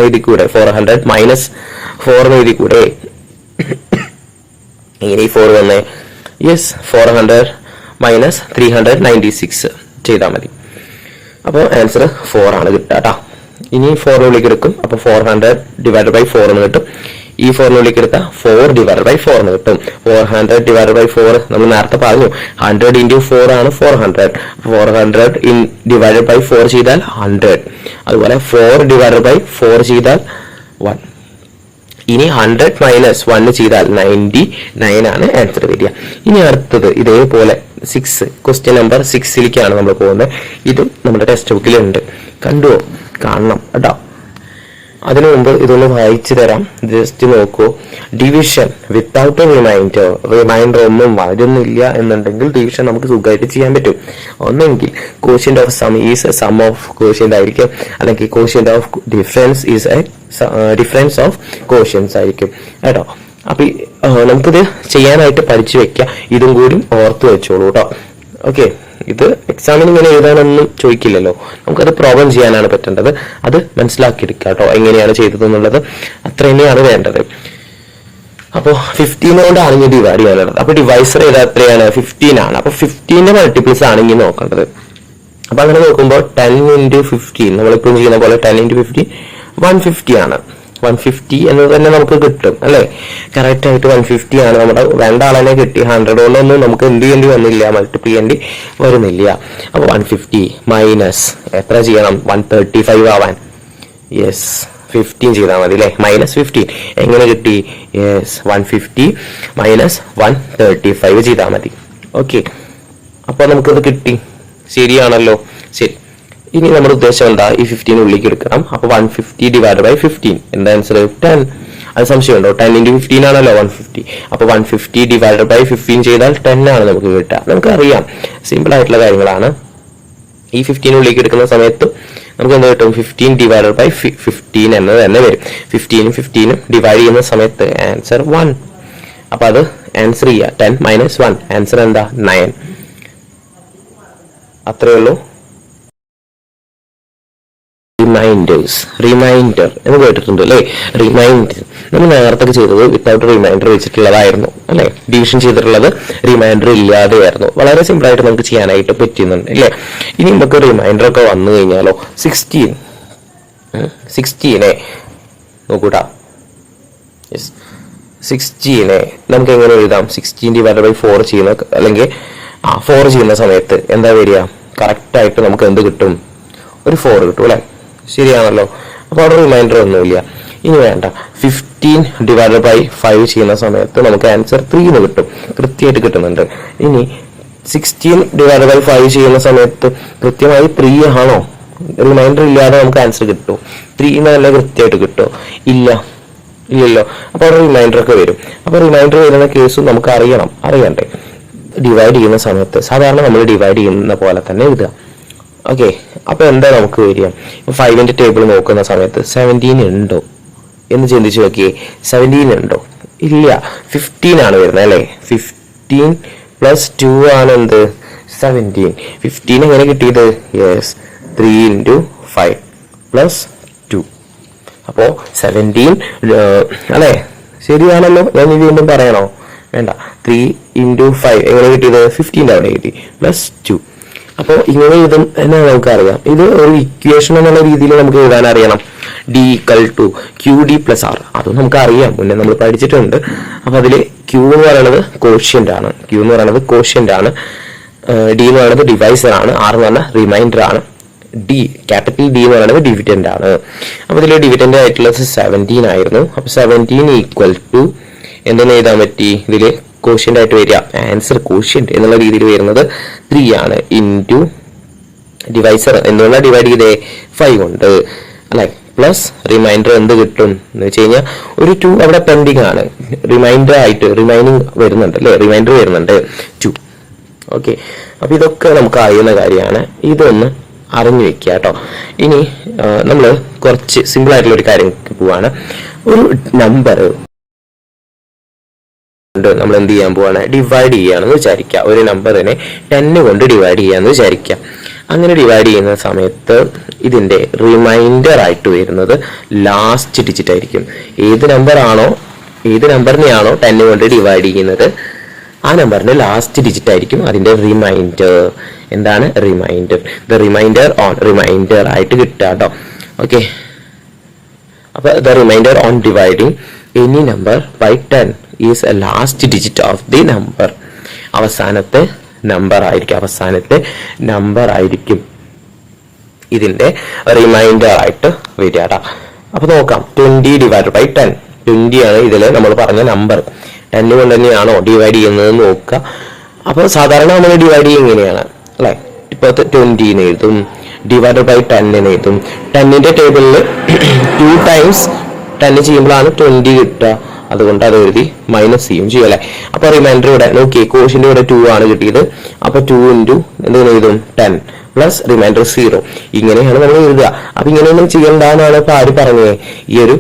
എഴുതി കൂടെ, 400 - 4 എഴുതി കൂടെ. ഇങ്ങനെ ഈ 4 വന്നേ. യെസ്, 400 - 396 ചെയ്താൽ മതി. അപ്പോൾ ആൻസർ 4 ആണ് കിട്ടുക കേട്ടോ. ഇനി 4 ഉള്ളിലേക്ക് എടുക്കും. അപ്പൊ 400 ÷ 4 എന്ന് കിട്ടും. ഈ 4 ഉള്ളിലേക്ക് എടുത്താൽ 4 ÷ 4 എന്ന് കിട്ടും. 400 ÷ 4 നമ്മൾ നേരത്തെ പറഞ്ഞു 100 × 4 ആണ് 400. 400 ÷ 4 ചെയ്താൽ 100. അതുപോലെ 4 ÷ 4 ചെയ്താൽ 1. ഇനി 100 - 1 ചെയ്താൽ 99 ആണ് ആൻസർ വരിക. ഇനി അടുത്തത് ഇതേപോലെ 6, ക്വസ്റ്റ്യൻ നമ്പർ 6ലേക്കാണ് നമ്മൾ പോകുന്നത്. ഇതും നമ്മുടെ ടെക്സ്റ്റ് ബുക്കിലുണ്ട്. കണ്ടുവോ? കാണണം കേട്ടോ. അതിനു മുമ്പ് ഇതൊന്ന് വായിച്ചു തരാം. ജസ്റ്റ് നോക്കൂ. ഡിവിഷൻ വിത്തൗട്ട് റിമൈൻഡർ ഒന്നും വരുന്നില്ല എന്നുണ്ടെങ്കിൽ ഡിവിഷൻ നമുക്ക് സുഖമായിട്ട് ചെയ്യാൻ പറ്റും. ഒന്നെങ്കിൽ quotient of sum is sum of quotient ആയിരിക്കും, അല്ലെങ്കിൽ quotient of difference is a difference of quotients ആയിരിക്കും കേട്ടോ. അപ്പൊ നമുക്കിത് ചെയ്യാനായിട്ട് പഠിച്ചു വെക്കാം. ഇതും കൂടി ഓർത്തു വെച്ചോളൂ കേട്ടോ. ഓക്കെ, ഇത് എക്സാമിന് ഇങ്ങനെ എഴുതാനൊന്നും ചോദിക്കില്ലല്ലോ. നമുക്കത് പ്രോബ്ലം ചെയ്യാനാണ് പറ്റേണ്ടത്. അത് മനസ്സിലാക്കിയെടുക്കുക കേട്ടോ, എങ്ങനെയാണ് ചെയ്തത് എന്നുള്ളത്. അത്ര തന്നെയാണ് വേണ്ടത്. അപ്പോൾ 15 കൊണ്ടാണ് ഇനി ഡിവൈഡ് ചെയ്യാനുള്ളത്. അപ്പൊ ഡിവൈസർ ഏതാ? എത്രയാണ്? 15 ആണ്. അപ്പൊ 15ന്റെ മൾട്ടിപ്പിൾസ് ആണ് ഇനി നോക്കേണ്ടത്. അപ്പൊ അങ്ങനെ നോക്കുമ്പോൾ 10 × 15 നമ്മളിപ്പോഴും ചെയ്യുന്ന പോലെ 10 × 15 150 ആണ്. 150 എന്നത് തന്നെ നമുക്ക് കിട്ടും അല്ലെ? കറക്റ്റ് ആയിട്ട് 150 ആണ്. നമ്മുടെ വേണ്ട ആളെ കിട്ടി. 100 കൊണ്ടൊന്നും നമുക്ക് എന്ത് ചെയ്യേണ്ടി വന്നില്ല, മൾട്ടിപ്ലൈ ചെയ്യേണ്ടി വരുന്നില്ല. അപ്പൊ 150 മൈനസ് എത്ര ചെയ്യണം? 135 ആവാൻ. യെസ്, 15 ചെയ്താൽ മതി അല്ലെ? -15 എങ്ങനെ കിട്ടി? യെസ്, 150 - 135 ചെയ്താൽ മതി. ഓക്കെ, അപ്പൊ നമുക്കത് കിട്ടി. ശരിയാണല്ലോ? ശരി. ഇനി നമ്മുടെ ഉദ്ദേശം എന്താ? ഈ 15 ഉള്ളിലേക്ക് എടുക്കണം. അപ്പൊ 150 ÷ 15 എന്താ ആൻസർ? 10. അത് സംശയമുണ്ടോ? 10 × 15 ആണല്ലോ 150. അപ്പൊ 150 ÷ 15 ചെയ്താൽ 10 ആണ് നമുക്ക് കിട്ടുക. നമുക്കറിയാം, സിമ്പിൾ ആയിട്ടുള്ള കാര്യങ്ങളാണ്. ഈ 15 ഉള്ളിലേക്ക് എടുക്കുന്ന സമയത്ത് നമുക്ക് എന്ത് കിട്ടും? 15 ÷ 15 എന്നത് തന്നെ വരും. 15 ഡിവൈഡ് ചെയ്യുന്ന സമയത്ത് ആൻസർ 1. അപ്പൊ അത് ആൻസർ ചെയ്യുക. 10 - 1 ആൻസർ എന്താ? 9. അത്രേ ഉള്ളൂ. റിമൈൻഡർ എന്ന് കേട്ടിട്ടുണ്ട് അല്ലെ? റിമൈൻഡർ നമ്മൾ നേരത്തെ ചെയ്തത് വിത്തൗട്ട് റിമൈൻഡർ വെച്ചിട്ടുള്ളതായിരുന്നു അല്ലെ? ഡിവിഷൻ ചെയ്തിട്ടുള്ളത് റിമൈൻഡർ ഇല്ലാതെയായിരുന്നു. വളരെ സിമ്പിൾ ആയിട്ട് നമുക്ക് ചെയ്യാനായിട്ട് പറ്റുന്നുണ്ട് അല്ലെ? ഇനി നമുക്ക് റിമൈൻഡർ ഒക്കെ വന്നു കഴിഞ്ഞാലോ? 16 നോക്കൂട്ടാ. 16 നമുക്ക് എങ്ങനെ എഴുതാം? 16 ÷ 4 ചെയ്യുന്ന അല്ലെങ്കിൽ 4 ചെയ്യുന്ന സമയത്ത് എന്താ വരിക? കറക്റ്റ് ആയിട്ട് നമുക്ക് എന്ത് കിട്ടും? ഒരു 4 കിട്ടും അല്ലെ? ശരിയാണല്ലോ. അപ്പൊ അവിടെ റിമൈൻഡർ ഒന്നുമില്ല. ഇനി വേണ്ട. 15 ÷ 5 ചെയ്യുന്ന സമയത്ത് നമുക്ക് ആൻസർ 3 എന്ന് കിട്ടും. കൃത്യമായിട്ട് കിട്ടുന്നുണ്ട്. ഇനി 16 ÷ 5 ചെയ്യുന്ന സമയത്ത് കൃത്യമായി 3 ആണോ? റിമൈൻഡർ ഇല്ലാതെ നമുക്ക് ആൻസർ കിട്ടും. 3 നല്ല കൃത്യമായിട്ട് കിട്ടുമോ? ഇല്ലല്ലോ. അപ്പൊ അവിടെ റിമൈൻഡർ ഒക്കെ വരും. അപ്പൊ റിമൈൻഡർ വരുന്ന കേസും നമുക്ക് അറിയണ്ടേ? ഡിവൈഡ് ചെയ്യുന്ന സമയത്ത് സാധാരണ നമ്മൾ ഡിവൈഡ് ചെയ്യുന്ന പോലെ തന്നെ എഴുതുക. ഓക്കെ, അപ്പൊ എന്താ നമുക്ക് വരിക? 5ന്റെ ടേബിൾ നോക്കുന്ന സമയത്ത് 17 ഉണ്ടോ എന്ന് ചിന്തിച്ചു നോക്കിയേ. 17 ഉണ്ടോ? ഇല്ല. 15 ആണ് വരുന്നത് അല്ലെ? 15 + 2 ആണ് എന്ത്? 17. 15 എങ്ങനെ കിട്ടിയത്? യെസ്, 3 × 5 + 2. അപ്പോ 17 അല്ലെ? ശരിയാണല്ലോ. ഞാൻ വീണ്ടും പറയണോ? വേണ്ട. 3 × 5 എങ്ങനെ കിട്ടിയത്? 15 അവിടെ കിട്ടി +2. അപ്പോൾ ഇങ്ങനെ ഇതും എന്നാ നമുക്കറിയാം. ഇത് ഒരു ഇക്വേഷൻ എന്നുള്ള രീതിയിൽ നമുക്ക് എഴുതാൻ അറിയണം. D = QD + R. അതും നമുക്ക് അറിയാം, മുന്നേ നമ്മൾ പഠിച്ചിട്ടുണ്ട്. അപ്പൊ അതില് Q എന്ന് പറയുന്നത് കോഷ്യന്റ് ആണ്. D എന്ന് പറയുന്നത് ഡിവൈസർ ആണ്. R എന്ന് പറഞ്ഞാൽ റിമൈൻഡർ ആണ്. ക്യാപിറ്റൽ D എന്ന് പറയുന്നത് ഡിവിഡന്റ് ആണ്. അപ്പൊ ഇതിൽ ഡിവിഡന്റ് ആയിട്ടുള്ളത് 17 ആയിരുന്നു. അപ്പൊ 17 എന്തെന്ന് എഴുതാൻ പറ്റി? ഇതില് കോഷ്യന്റ് ആയിട്ട് വരിക. ആൻസർ കോഷ്യന്റ് എന്നുള്ള രീതിയിൽ വരുന്നത് 3 ആണ്. ഇൻറ്റു ഡിവൈസർ എന്നുള്ള ഡിവൈഡ് ചെയ്തേ 5 കൊണ്ട് അല്ലെ? പ്ലസ് റിമൈൻഡർ എന്ത് കിട്ടും എന്ന് വെച്ച് കഴിഞ്ഞാൽ ഒരു 2 അവിടെ പെൻഡിങ് ആണ്, റിമൈനിങ് വരുന്നുണ്ട് അല്ലെ, റിമൈൻഡർ വരുന്നുണ്ട് 2. ഓക്കെ, അപ്പൊ ഇതൊക്കെ നമുക്ക് അറിയുന്ന കാര്യമാണ്. ഇതൊന്ന് അറിഞ്ഞു വെക്കുക കേട്ടോ. ഇനി നമ്മൾ കുറച്ച് സിമ്പിൾ ആയിട്ടുള്ള ഒരു കാര്യം പോവാണ്. ഒരു നമ്പർ നമ്മൾ എന്ത് ചെയ്യാൻ പോവാണ്, ഡിവൈഡ് ചെയ്യാണെന്ന് വിചാരിക്കുക. ഒരു നമ്പറിനെ 10 കൊണ്ട് ഡിവൈഡ് ചെയ്യാന്ന് വിചാരിക്കുക. അങ്ങനെ ഡിവൈഡ് ചെയ്യുന്ന സമയത്ത് ഇതിന്റെ റിമൈൻഡർ ആയിട്ട് വരുന്നത് ലാസ്റ്റ് ഡിജിറ്റ് ആയിരിക്കും. ഏത് നമ്പറിനെയാണോ 10 കൊണ്ട് ഡിവൈഡ് ചെയ്യുന്നത് ആ നമ്പറിന്റെ ലാസ്റ്റ് ഡിജിറ്റ് ആയിരിക്കും അതിന്റെ റിമൈൻഡർ. എന്താണ് റിമൈൻഡർ? ദ റിമൈൻഡർ ആയിട്ട് കിട്ടുക കേട്ടോ. ഓക്കെ, അപ്പൊ the remainder on dividing any number by 10 is a last digit of the number. അവസാനത്തെ നമ്പർ ആയിരിക്കും ഇതിന്റെ റിമൈൻഡർ ആയിട്ട് വരിക. അപ്പൊ നോക്കാം, 20 ഡിവൈഡ് ബൈ 10. 20 ആണ് ഇതിൽ നമ്മൾ പറഞ്ഞ നമ്പർ. 10 കൊണ്ട് തന്നെയാണോ ഡിവൈഡ് ചെയ്യുന്നത് നോക്കുക. അപ്പൊ സാധാരണ നമ്മൾ ഡിവൈഡ് ചെയ്യുക ഇങ്ങനെയാണ് അല്ലെ, ഇപ്പൊ 20 എഴുതും, ഡിവൈഡ് ബൈ 10 എഴുതും. 10ന്റെ ടേബിളിൽ 2 ടൈംസ് 10 ചെയ്യുമ്പോഴാണ് 20 കിട്ടുക. അതുകൊണ്ട് അത് എഴുതി മൈനസ് ചെയ്യും അല്ലെ. അപ്പൊ റിമൈൻഡർ ഇവിടെ നോക്കിയേ, കോഷ്യന്റ് ഇവിടെ 2 ആണ് കിട്ടിയത്. അപ്പൊ 2 ഇൻറ്റു എന്തെങ്കിലും എഴുതും 10 പ്ലസ് റിമൈൻഡർ 0. ഇങ്ങനെയാണ് നമ്മൾ എഴുതുക. അപ്പൊ ഇങ്ങനെയൊന്നും ചെയ്യണ്ടെന്നാണ് ഇപ്പൊ ആര് പറഞ്ഞത്? ഈ ഒരു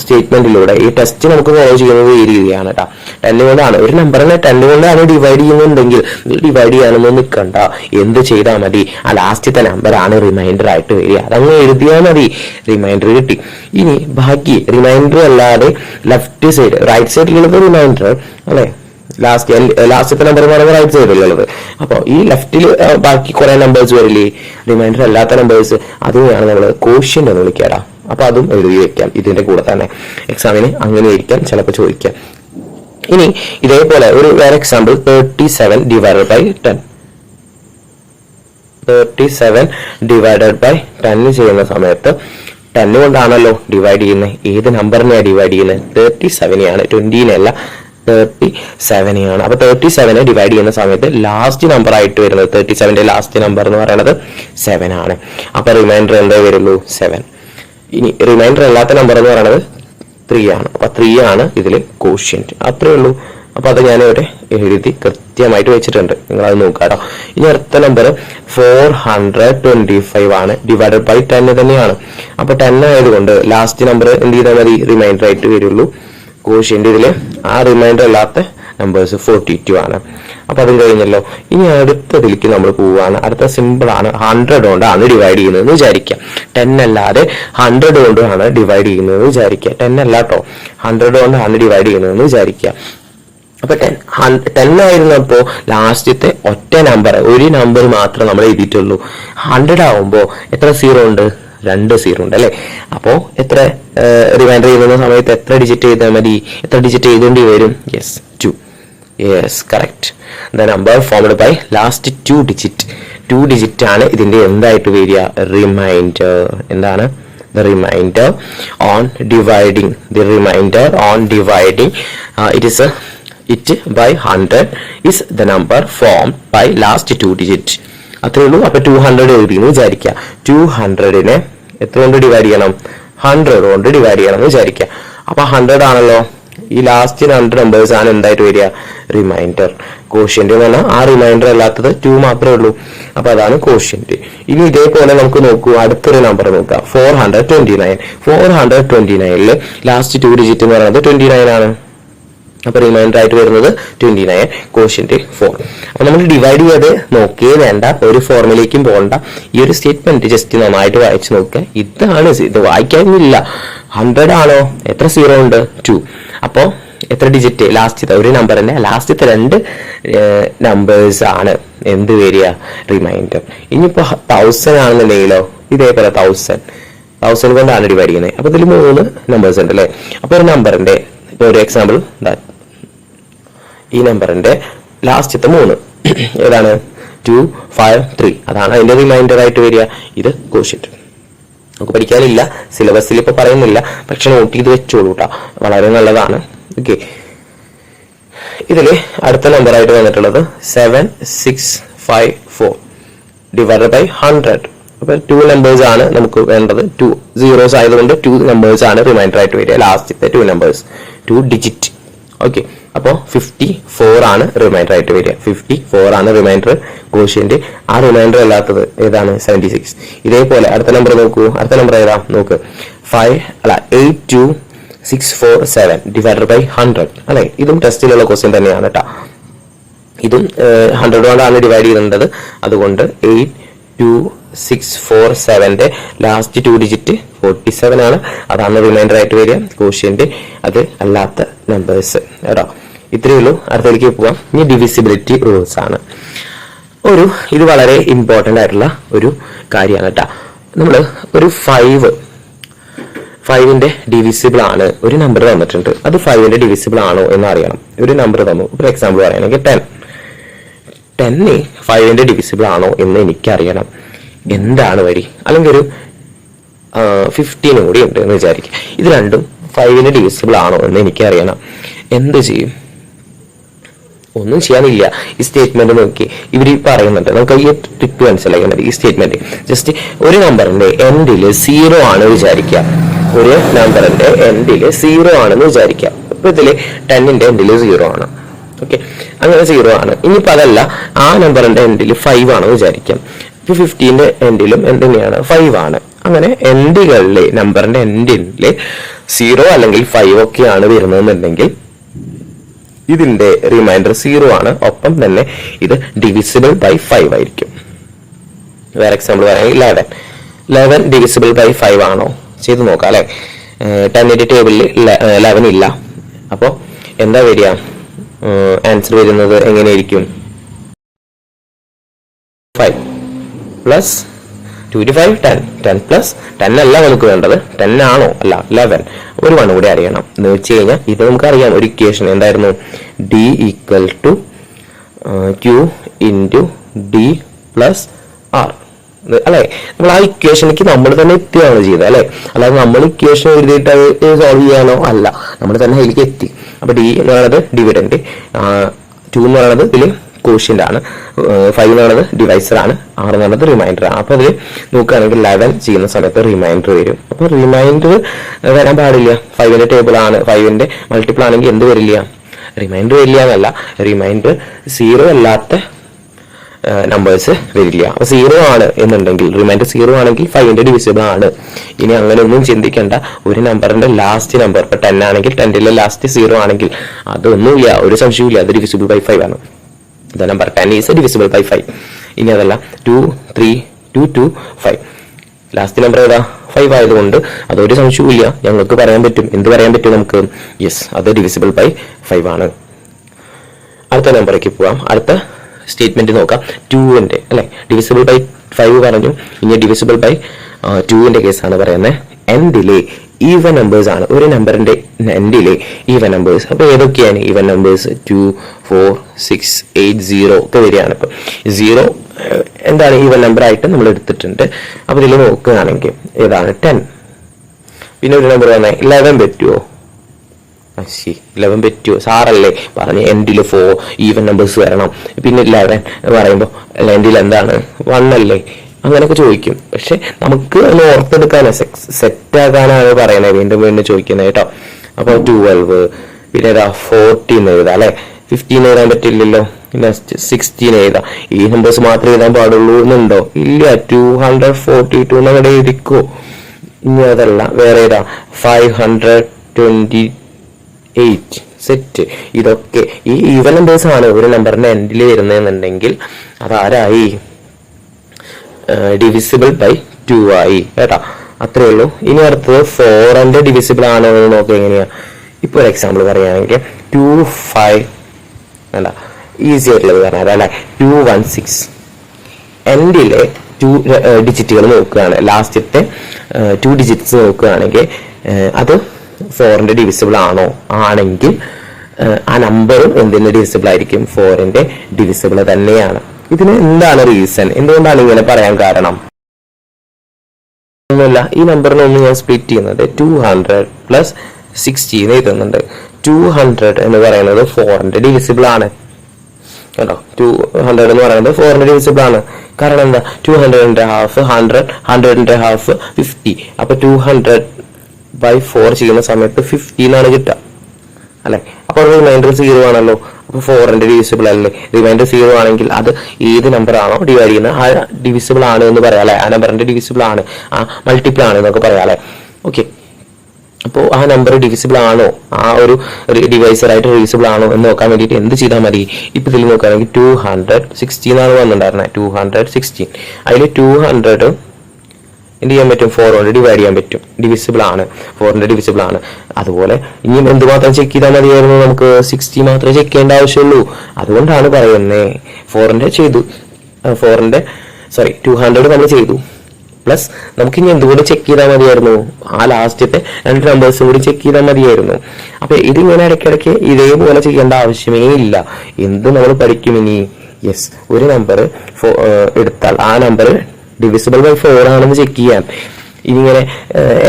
സ്റ്റേറ്റ്മെന്റിലൂടെ ഈ ടെസ്റ്റ് നമുക്ക് ഫോളോ ചെയ്യുന്നത് ഈ രീതിയാണ് കേട്ടോ. 10 കൊണ്ടാണ് ഒരു നമ്പറിനെ 10 കൊണ്ടാണ് ഡിവൈഡ് ചെയ്യുന്നുണ്ടെങ്കിൽ ഡിവൈഡ് ചെയ്യാനൊന്നും നിൽക്കണ്ട, എന്ത് ചെയ്താൽ മതി, ആ ലാസ്റ്റത്തെ നമ്പർ ആണ് റിമൈൻഡർ ആയിട്ട് വരിക. അതങ്ങ് എഴുതിയാൽ മതി, റിമൈൻഡർ കിട്ടി. ഇനി ബാക്കി റിമൈൻഡർ അല്ലാതെ ലെഫ്റ്റ് സൈഡ് റൈറ്റ് സൈഡിലുള്ളത് റിമൈൻഡർ അല്ലെ, ലാസ്റ്റത്തെ നമ്പർ എന്ന് പറയുമ്പോൾ റൈറ്റ് സൈഡിലുള്ളത്. അപ്പോൾ ഈ ലെഫ്റ്റിൽ ബാക്കി കുറെ നമ്പേഴ്സ് വരില്ലേ, റിമൈൻഡർ അല്ലാത്ത നമ്പേഴ്സ്, അതിനെയാണ് നമ്മൾ കോഷ്യന്റ് എന്ന് വിളിക്കാറാ. അപ്പൊ അതും എഴുതി വെക്കാം ഇതിന്റെ കൂടെ തന്നെ. എക്സാമിന് അങ്ങനെ ആയിരിക്കാം ചിലപ്പോൾ ചോദിക്കാം. ഇനി ഇതേപോലെ ഒരു വേറെ example, 37 divided by 10. 37 divided by 10 ചെയ്യുന്ന സമയത്ത് 10 കൊണ്ടാണല്ലോ ഡിവൈഡ് ചെയ്യുന്നത്. ഏത് നമ്പറിനെയാണ് ഡിവൈഡ് ചെയ്യുന്നത്? 37നെയാണ്, 20നെയല്ല, 37നെയാണ്. അപ്പൊ 37 ഡിവൈഡ് ചെയ്യുന്ന സമയത്ത് ലാസ്റ്റ് നമ്പർ ആയിട്ട് വരുന്നത് 37ന്റെ ലാസ്റ്റ് നമ്പർ എന്ന് പറയുന്നത് 7 ആണ്. അപ്പൊ റിമൈൻഡർ എന്താ വരുള്ളൂ? 7. ഇനി റിമൈൻഡർ അല്ലാത്ത നമ്പർ എന്ന് പറയുന്നത് 3 ആണ്. അപ്പൊ 3 ആണ് ഇതിൽ കോഷ്യന്റ്. അത്രേ ഉള്ളൂ. അപ്പൊ അത് ഞാൻ ഇവിടെ എഴുതി കൃത്യമായിട്ട് വെച്ചിട്ടുണ്ട്, നിങ്ങൾ അത് നോക്കാട്ടോ. ഇനി അടുത്ത നമ്പർ 425 ആണ്, ഡിവൈഡഡ് ബൈ 10 തന്നെയാണ്. അപ്പൊ 10 ആയതുകൊണ്ട് ലാസ്റ്റ് നമ്പർ എന്ത് ചെയ്താൽ മതി? റിമൈൻഡർ ആയിട്ട് വരുള്ളൂ. കോഷ്യന്റ് ഇതില് ആ റിമൈൻഡർ അല്ലാത്ത നമ്പേഴ്സ് 42 ആണ്. അപ്പൊ അതും കഴിഞ്ഞല്ലോ. ഇനി അടുത്തതിലേക്ക് നമ്മൾ പോവുകയാണ്. അടുത്ത സിമ്പിൾ ആണ്, 100 കൊണ്ടാണ് ഡിവൈഡ് ചെയ്യുന്നത് വിചാരിക്കാം. 10 അല്ലാതെ 100 കൊണ്ടാണ് ഡിവൈഡ് ചെയ്യുന്നത് വിചാരിക്കുക. 10 അല്ല കേട്ടോ, 100 കൊണ്ടാണ് ഡിവൈഡ് ചെയ്യുന്നതെന്ന് വിചാരിക്കുക. അപ്പൊ 10 ആയിരുന്നപ്പോ ലാസ്റ്റത്തെ ഒറ്റ നമ്പർ, ഒരു നമ്പർ മാത്രം നമ്മൾ എഴുതിയിട്ടുള്ളൂ. 100 ആവുമ്പോ എത്ര 0 ഉണ്ട്? 2 0 ഉണ്ട് അല്ലെ. അപ്പോ എത്ര റിമൈൻഡർ ചെയ്യുന്ന സമയത്ത് എത്ര ഡിജിറ്റ് ചെയ്താൽ മതി? എത്ര ഡിജിറ്റ് എഴുതേണ്ടി വരും? Yes, 2. Yes, correct. The number formed by last 2 digit. 2 digit ആണ് ഇതിന്റെ എന്തായിട്ട് വരിക? റിമൈൻഡർ. എന്താണ്? The remainder on dividing. The remainder on dividing. It by 100 is the number formed by last 2 digits. അത്രേ ഉള്ളൂ. അപ്പൊ 200 എഴുതിയെന്ന് വിചാരിക്കുക. 200നെ എത്ര കൊണ്ട് ഡിവൈഡ് ചെയ്യണം? 100 കൊണ്ട് ഡിവൈഡ് ചെയ്യണം എന്ന് വിചാരിക്കുക. അപ്പൊ 100 ആണല്ലോ, ഈ ലാസ്റ്റ് 2 നമ്പേഴ്സ് ആണ് എന്തായിട്ട് വരിക? റിമൈൻഡർ. കോഷ്യന്റ് എന്ന് പറഞ്ഞാൽ ആ റിമൈൻഡർ അല്ലാത്തത് 2 മാത്രമേ ഉള്ളൂ. അപ്പൊ അതാണ് കോഷ്യന്റ്. ഇനി ഇതേപോലെ നമുക്ക് നോക്കൂ, അടുത്തൊരു നമ്പർ നോക്കാം, 429. 429ല് ലാസ്റ്റ് 2 ഡിജിറ്റ് എന്ന് പറയുന്നത് 29 ആണ്. അപ്പൊ റിമൈൻഡർ ആയിട്ട് വരുന്നത് 29, കോഷ്യന്റ് 4. അപ്പൊ നമ്മൾ ഡിവൈഡ് ചെയ്ത് നോക്കിയേ വേണ്ട, ഒരു ഫോർമുലയ്ക്കും പോകണ്ട. ഈ ഒരു സ്റ്റേറ്റ്മെന്റ് ജസ്റ്റ് നന്നായിട്ട് വായിച്ചു നോക്കുക. ഇതാണ്, ഇത് വായിക്കാനില്ല. 100 ആണോ? എത്ര 0 ഉണ്ട്? 2. അപ്പോ എത്ര ഡിജിറ്റ്? ലാസ്റ്റത്തെ ഒരു നമ്പറിന്റെ ലാസ്റ്റത്തെ 2 നമ്പേഴ്സ് ആണ് എന്ത് വരിക? റിമൈൻഡർ. ഇനിയിപ്പോ 1000 ആണെന്നുണ്ടെങ്കിലോ ഇതേപോലെ 1000 കൊണ്ടാണ് ഡിവൈഡ് ചെയ്യുന്നത്. അപ്പൊ ഇതിൽ 3 നമ്പേഴ്സ് ഉണ്ട് അല്ലെ. അപ്പൊ ഒരു നമ്പറിന്റെ ഇപ്പൊ ഒരു എക്സാമ്പിൾ, ഈ നമ്പറിന്റെ ലാസ്റ്റത്തെ 3 ഏതാണ്? 2, 5, 3. അതാണ് അതിന്റെ റിമൈൻഡർ ആയിട്ട് വരിക. ഇത് കോഷ്യന്റ്. നമുക്ക് പഠിക്കാനില്ല, സിലബസിൽ ഇപ്പൊ പറയുന്നില്ല, പക്ഷെ നോട്ട് ചെയ്ത് വെച്ചോളൂ കേട്ടോ, വളരെ നല്ലതാണ്. ഓക്കെ, ഇതില് അടുത്ത നമ്പർ ആയിട്ട് വന്നിട്ടുള്ളത് 7654 ഡിവൈഡഡ് ബൈ 100. അപ്പൊ 2 നമ്പേഴ്സ് ആണ് നമുക്ക് വേണ്ടത്. 2 zeros ആയതുകൊണ്ട് 2 നമ്പേഴ്സ് ആണ് റിമൈൻഡർ ആയിട്ട് വരിക. ലാസ്റ്റത്തെ 2 നമ്പേഴ്സ് 2 ഡിജിറ്റ്. ഓക്കെ, അപ്പോൾ 54 ആണ് റിമൈൻഡർ ആയിട്ട് വരിക. 54 ആണ് റിമൈൻഡർ കോഷ്യന്റ്. ആ റിമൈൻഡർ അല്ലാത്തത് ഏതാണ്? 76. ഇതേപോലെ അടുത്ത നമ്പർ നോക്കൂ. അടുത്ത നമ്പർ ഏതാ നോക്ക്. 82647 ഡിവൈഡഡ് ബൈ 100 അല്ലെ. ഇതും ടെസ്റ്റിലുള്ള ക്വസ്റ്റ്യൻ തന്നെയാണ് കേട്ടോ. ഇതും 100 കൊണ്ടാണ് ഡിവൈഡ് ചെയ്യേണ്ടത്. അതുകൊണ്ട് 82647 ലാസ്റ്റ് 2 ഡിജിറ്റ് 47 ആണ്. അതാണ് റിമൈൻഡർ ആയിട്ട് വരിക. കോഷ്യന്റ് അത് അല്ലാത്ത നമ്പേഴ്സ് കേട്ടോ. ഇത്രയേ ഉള്ളൂ. അടുത്തേക്ക് പോവാം. ഇനി ഡിവിസിബിലിറ്റി റൂൾസ് ആണ്. ഇത് വളരെ ഇമ്പോർട്ടന്റ് ആയിട്ടുള്ള ഒരു കാര്യമാണ് കേട്ടോ. നമ്മൾ ഒരു 5ന്റെ ഡിവിസിബിൾ ആണ്. ഒരു നമ്പർ തന്നിട്ടുണ്ട്, അത് 5ന്റെ ഡിവിസിബിൾ ആണോ എന്ന് അറിയണം. ഒരു നമ്പർ തന്നു, ഫോർ എക്സാമ്പിൾ പറയുകയാണെങ്കിൽ 10 5ന്റെ ഡിവിസിബിൾ ആണോ എന്ന് എനിക്കറിയണം. എന്താണ് വഴി? അല്ലെങ്കിൽ ഒരു 15 കൂടി ഉണ്ട് എന്ന് വിചാരിക്കുക. ഇത് രണ്ടും 5ന്റെ ഡിവിസിബിൾ ആണോ എന്ന് എനിക്കറിയണം. എന്ത് ചെയ്യും? ഒന്നും ചെയ്യാനില്ല. ഈ സ്റ്റേറ്റ്മെന്റ് നോക്കി ഇവർ പറയുന്നുണ്ട്. നമുക്ക് ഈ ട്രിക്ക് മനസ്സിലാക്കാൻ മതി. ഈ സ്റ്റേറ്റ്മെന്റ് ജസ്റ്റ് ഒരു നമ്പറിന്റെ എൻഡിൽ 0 ആണ് വിചാരിക്കുക. ഒരു നമ്പറിന്റെ എൻഡിൽ 0 ആണെന്ന് വിചാരിക്കാം. ഇപ്പൊ ഇതില് 10ന്റെ എൻഡിൽ 0 ആണ്. ഓക്കെ, അങ്ങനെ 0 ആണ്. ഇനിയിപ്പോ അതല്ല, ആ നമ്പറിന്റെ എൻഡിൽ 5 ആണെന്ന് വിചാരിക്കാം. ഇപ്പൊ 15ന്റെ എൻഡിലും എന്തെന്നെയാണ്? 5 ആണ്. അങ്ങനെ എൻഡുകളിലെ നമ്പറിന്റെ എൻഡില് 0 അല്ലെങ്കിൽ 5 ഒക്കെയാണ് വരുന്നതെന്നുണ്ടെങ്കിൽ ഇതിന്റെ റിമൈൻഡർ 0 ആണ്. ഒപ്പം തന്നെ ഇത് ഡിവിസിബിൾ ബൈ 5 ആയിരിക്കും. വേറെ എക്സാമ്പിൾ പറയുകയാണെങ്കിൽ 11 ഡിവിസിബിൾ ബൈ 5 ആണോ? ചെയ്ത് നോക്കാം അല്ലെ. 10ന്റെ ടേബിളിൽ 11 ഇല്ല. അപ്പോ എന്താ വരിക? ആൻസർ വരുന്നത് എങ്ങനെയായിരിക്കും? 5 പ്ലസ് 25 10 പ്ലസ് 10 അല്ല നമുക്ക് വേണ്ടത്. 10 ആണോ? അല്ല, 11. ഒരു 1 കൂടി അറിയണം എന്ന് വെച്ച് കഴിഞ്ഞാൽ ഇത് നമുക്കറിയാം. ഒരു ഇക്വേഷൻ എന്തായിരുന്നു? D equal to Q into D plus R അല്ലെ. നമ്മൾ ആ ഇക്വേഷനിലേക്ക് നമ്മൾ തന്നെ എത്തുകയാണ് ചെയ്തത് അല്ലെ. അല്ലാതെ നമ്മൾ ഇക്വേഷൻ എഴുതിയിട്ട് അത് സോൾവ് ചെയ്യാനോ അല്ല, നമ്മൾ തന്നെ അതിലേക്ക് എത്തി. അപ്പൊ D എന്ന് പറയുന്നത് ഡിവിഡന്റ്, 2 എന്ന് പറയുന്നത് ഇതിൽ കോഷ്യന്റ് ആണ്, 5 എന്ന് പറയുന്നത് ഡിവൈസർ ആണ്, 6 എന്ന് പറയുന്നത് റിമൈൻഡർ ആണ്. അപ്പൊ അതിൽ നോക്കുകയാണെങ്കിൽ 11 ചെയ്യുന്ന സമയത്ത് റിമൈൻഡർ വരും. അപ്പൊ റിമൈൻഡർ വരാൻ പാടില്ല. 5ന്റെ ടേബിൾ ആണ്, 5ന്റെ മൾട്ടിപ്പിൾ ആണെങ്കിൽ എന്ത് വരില്ല? റിമൈൻഡർ വരില്ല എന്നല്ല, റിമൈൻഡർ 0 അല്ലാത്ത നമ്പേഴ്സ് വരില്ല. അപ്പൊ 0 ആണ് എന്നുണ്ടെങ്കിൽ, റിമൈൻഡർ 0 ആണെങ്കിൽ 5ന്റെ ഡിവിസിബിൾ ആണ്. ഇനി അങ്ങനെ ഒന്നും ചിന്തിക്കേണ്ട. ഒരു നമ്പറിന്റെ ലാസ്റ്റ് നമ്പർ ഇപ്പൊ 10 ആണെങ്കിൽ 10ന്റെ ലാസ്റ്റ് 0 ആണെങ്കിൽ അതൊന്നുമില്ല, ഒരു സംശയമില്ല, അത് ഡിവിസിബിൾ ബൈ 5 ആണ്. The number 10 is divisible by 5. ഇനി അതല്ല 2 3 2 2 5 ലാസ്റ്റ് നമ്പർ ഏതാ? 5 ആയതുകൊണ്ട് അതൊരു സംശയവുമില്ല, ഞങ്ങൾക്ക് പറയാൻ പറ്റും. എന്ത് പറയാൻ പറ്റും നമുക്ക്? യെസ്, അത് ഡിവിസിബിൾ ബൈ 5 ആണ്. അടുത്ത നമ്പറേക്ക് പോവാം. അടുത്ത സ്റ്റേറ്റ്മെന്റ് നോക്കാം. 2ന്റെ അല്ലെ, ഡിവിസിബിൾ ബൈ 5 പറഞ്ഞു. ഇനി ഡിവിസിബിൾ ബൈ 2ന്റെ കേസാണ് പറയുന്നത്. എൻഡിലെ ഈവൻ നമ്പേഴ്സ് ആണ്. ഒരു നമ്പറിന്റെ എൻഡിലെ ഈവൻ നമ്പേഴ്സ്. അപ്പൊ ഏതൊക്കെയാണ് ഈവൻ നമ്പേഴ്സ്? 2 4 6 8 0 ഒക്കെ വരികയാണ്. ഇപ്പൊ 0 എന്താണ് ഈവൻ നമ്പർ ആയിട്ട് നമ്മൾ എടുത്തിട്ടുണ്ട്. അപ്പൊ ഇതിൽ നോക്കുകയാണെങ്കിൽ ഏതാണ്? 10. പിന്നെ ഒരു നമ്പർ പറഞ്ഞാൽ 11 പറ്റുമോ? 11 പറ്റുമോ? സാറല്ലേ പറഞ്ഞ് എൻഡിൽ 4 ഈവൻ നമ്പേഴ്സ് വരണം. പിന്നെ 11 പറയുമ്പോൾ എൻഡിൽ എന്താണ്? 1 അല്ലേ? അങ്ങനെയൊക്കെ ചോദിക്കും. പക്ഷെ നമുക്ക് ഒന്ന് ഓർത്തെടുക്കാനോ സെറ്റ് ആക്കാനാണ് പറയുന്നത്. വീണ്ടും വീണ്ടും ചോദിക്കുന്നത് കേട്ടോ. അപ്പൊ 12, പിന്നെ 14 എഴുതാം അല്ലെ. 15 എഴുതാൻ പറ്റില്ലല്ലോ. നെക്സ്റ്റ് 16 എഴുതാം. ഈ നമ്പേഴ്സ് മാത്രമേ എഴുതാൻ പാടുള്ളൂ എന്നുണ്ടോ? ഇല്ല. 242 എന്നവിടെ എഴുതിക്കോ. ഇനി അതല്ല, വേറെ ഏതാ? 528 സെറ്റ്. ഇതൊക്കെ ഈ ഈവൻ നമ്പേഴ്സ് ആണ് ഒരു നമ്പറിന്റെ എൻഡിൽ വരുന്നതെന്നുണ്ടെങ്കിൽ അതാരായി? ഡിവിസിബിൾ ബൈ 2 ആയി കേട്ടോ. അത്രേ ഉള്ളൂ. ഇനി അടുത്തത് 4ന്റെ ഡിവിസിബിൾ ആണോ എന്ന് നോക്കുക. എങ്ങനെയാ? ഇപ്പൊ ഒരു എക്സാമ്പിൾ പറയുകയാണെങ്കിൽ 2 5 അല്ല, ഈസി ആയിട്ടുള്ളത് പറഞ്ഞാൽ അല്ലെ. 216 എൻഡിലെ 2 ഡിജിറ്റുകൾ നോക്കുകയാണ്. ലാസ്റ്റത്തെ 2 ഡിജിറ്റ്സ് നോക്കുകയാണെങ്കിൽ അത് 4ന്റെ ഡിവിസിബിൾ ആണോ? ആണെങ്കിൽ ആ നമ്പറും എന്തിന്റെ ഡിവിസിബിൾ ആയിരിക്കും? 4ന്റെ ഡിവിസിബിൾ തന്നെയാണ്. ഇതിന് എന്താണ് റീസൺ? എന്തുകൊണ്ടാണ് ഇങ്ങനെ പറയാൻ കാരണം? ഒന്നുമില്ല. ഈ നമ്പറിനൊന്ന് ഞാൻ സ്പ്ലിറ്റ് ചെയ്യുന്നത് 200 പ്ലസ് 16 എഴുതുന്നുണ്ട്. 200 എന്ന് പറയുന്നത് 4ന്റെ ഡിവിസിബിൾ ആണ് കേട്ടോ. 200 എന്ന് പറയുന്നത് 4ന്റെ ഡിവിസിബിൾ ആണ്. കാരണം എന്താ 200 100 50. അപ്പൊ 200/4 ചെയ്യുന്ന സമയത്ത് 50 എന്നാണ് കിട്ടുക അല്ലെ. അപ്പൊ റിമൈൻഡർ 0 ആണല്ലോ. അപ്പൊ 4ന്റെ ഡിവിസിബിൾ അല്ലേ. റിമൈൻഡർ 0 ആണെങ്കിൽ അത് ഏത് നമ്പർ ആണോ ഡിവൈഡ് ചെയ്യുന്നത് ആ ഡിവിസിബിൾ ആണ് എന്ന് പറയാം അല്ലെ. ആ നമ്പറിന്റെ ഡിവിസിബിൾ ആണ്, ആ മൾട്ടിപ്പിൾ ആണ് എന്നൊക്കെ പറയാം അല്ലെ. ഓക്കെ, അപ്പോൾ ആ നമ്പർ ഡിവിസിബിൾ ആണോ, ആ ഒരു ഡിവൈസർ ആയിട്ട് ഡിവിസിബിൾ ആണോ എന്ന് നോക്കാൻ വേണ്ടിയിട്ട് എന്ത് ചെയ്താൽ മതി? ഇപ്പൊ ഇതിൽ നോക്കുകയാണെങ്കിൽ 216 ആണ് വന്നിട്ടുണ്ടായിരുന്നത്. 216 അതിൽ 200 എന്ത് ചെയ്യാൻ പറ്റും? 4 കൊണ്ട് ഡിവൈഡ് ചെയ്യാൻ പറ്റും. ഡിവിസിബിൾ ആണ്, 4ന്റെ ഡിവിസിബിൾ ആണ്. അതുപോലെ ഇനി എന്തുമാത്രം ചെക്ക് ചെയ്താൽ മതിയായിരുന്നു? നമുക്ക് 60 മാത്രമേ ചെക്ക് ചെയ്യേണ്ട ആവശ്യമുള്ളൂ. അതുകൊണ്ടാണ് പറയുന്നത് 200 നമ്മൾ ചെയ്തു. പ്ലസ് നമുക്ക് ഇനി എന്തുകൂടി ചെക്ക് ചെയ്താൽ മതിയായിരുന്നു? ആ ലാസ്റ്റത്തെ 2 നമ്പേഴ്സും കൂടി ചെക്ക് ചെയ്താൽ മതിയായിരുന്നു. അപ്പൊ ഇതിങ്ങനെ ഇടയ്ക്കിടയ്ക്ക് ഇതേപോലെ ചെയ്യേണ്ട ആവശ്യമേ ഇല്ല. എന്ത് നമ്മൾ പഠിക്കും ഇനി? യെസ്, ഒരു നമ്പർ എടുത്താൽ ആ നമ്പർ ഡിവിസിബിൾ ബൈ 4 ആണെന്ന് ചെക്ക് ചെയ്യാൻ. ഇങ്ങനെ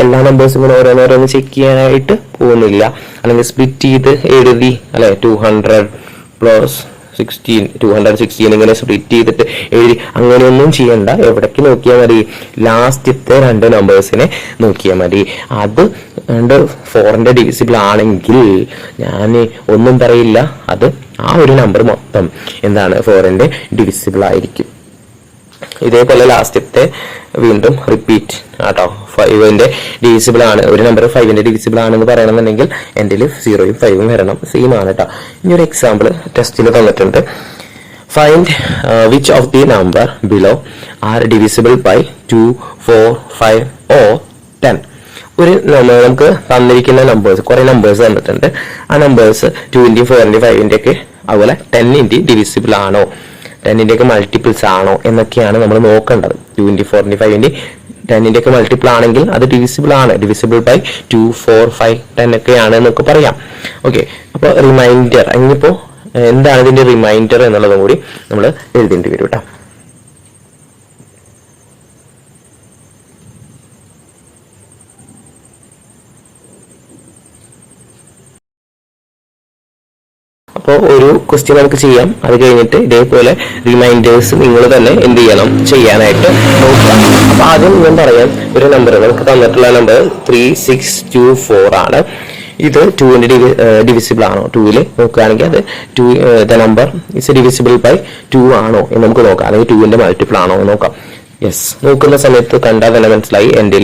എല്ലാ നമ്പേഴ്സും കൂടെ ഓരോന്നോരോന്ന് ചെക്ക് ചെയ്യാനായിട്ട് പോകുന്നില്ല. അല്ലെങ്കിൽ സ്പ്ലിറ്റ് ചെയ്ത് എഴുതി അല്ലെ 216 ഇങ്ങനെ സ്പ്ലിറ്റ് ചെയ്തിട്ട് എഴുതി അങ്ങനെയൊന്നും ചെയ്യണ്ട. എവിടേക്ക് നോക്കിയാൽ മതി? ലാസ്റ്റത്തെ 2 നമ്പേഴ്സിനെ നോക്കിയാൽ മതി. അത് 4ന്റെ ഡിവിസിബിൾ ആണെങ്കിൽ ഞാൻ ഒന്നും പറയില്ല, അത് ആ ഒരു നമ്പർ മൊത്തം എന്താണ് 4ന്റെ ഡിവിസിബിൾ ആയിരിക്കും. ഇതേപോലെ ലാസ്റ്റത്തെ വീണ്ടും റിപ്പീറ്റ് ആട്ടോ. 5ന്റെ ഡിവിസിബിൾ ആണ്, ഒരു നമ്പർ 5ന്റെ ഡിവിസിബിൾ ആണെന്ന് പറയണമെന്നുണ്ടെങ്കിൽ എൻ്റെ 0യും 5ഉം വരണം. സെയിം ആണ് കേട്ടോ. ഇനി ഒരു എക്സാമ്പിൾ ടെസ്റ്റിൽ തന്നിട്ടുണ്ട്. Find which of the number below are divisible by 2, 4, 5 or 10. ഒരു നമുക്ക് തന്നിരിക്കുന്ന നമ്പേഴ്സ്, കുറെ നമ്പേഴ്സ് തന്നിട്ടുണ്ട്. ആ നമ്പേഴ്സ് 2ന്റെയും 4ന്റെയും 5ന്റെ ഒക്കെ അതുപോലെ 10ന്റെയും ഡിവിസിബിൾ ആണോ, 10ന്റെ ഒക്കെ മൾട്ടിപ്പിൾസ് ആണോ എന്നൊക്കെയാണ് നമ്മൾ നോക്കേണ്ടത്. 2ന്റെയും 4ന്റെയും 5ന്റെയും 10ന്റെ ഒക്കെ മൾട്ടിപ്പിൾ ആണെങ്കിൽ അത് ഡിവിസിബിൾ ആണ്. ഡിവിസിബിൾ ബൈ 2, 4, 5, 10 ഒക്കെയാണ് എന്നൊക്കെ പറയാം. ഓക്കെ, അപ്പൊ റിമൈൻഡർ, ഇനിയിപ്പോ എന്താണ് ഇതിന്റെ റിമൈൻഡർ എന്നുള്ളതും കൂടി നമ്മൾ എഴുതേണ്ടി വരും കേട്ടോ. അപ്പോൾ ഒരു ക്വസ്റ്റ്യൻ നമുക്ക് ചെയ്യാം. അത് കഴിഞ്ഞിട്ട് ഇതേപോലെ റിമൈൻഡേഴ്സ് നിങ്ങൾ തന്നെ എന്ത് ചെയ്യണം? ചെയ്യാനായിട്ട് നോക്കാം. അപ്പൊ ആദ്യം ഞാൻ പറയാം, ഒരു നമ്പർ നമുക്ക് തന്നിട്ടുള്ള നമ്പർ 3624 ആണ്. ഇത് 2ന്റെ ഡിവിസിബിൾ ആണോ? 2ൽ നോക്കുകയാണെങ്കിൽ അത് 2 the number is divisible by 2 ആണോ എന്ന് നമുക്ക് നോക്കാം. അല്ലെങ്കിൽ 2ന്റെ മൾട്ടിപ്പിൾ ആണോ എന്ന് നോക്കാം. യെസ്, നോക്കുന്ന സമയത്ത് കണ്ടാൽ തന്നെ മനസ്സിലായി എൻ്റെ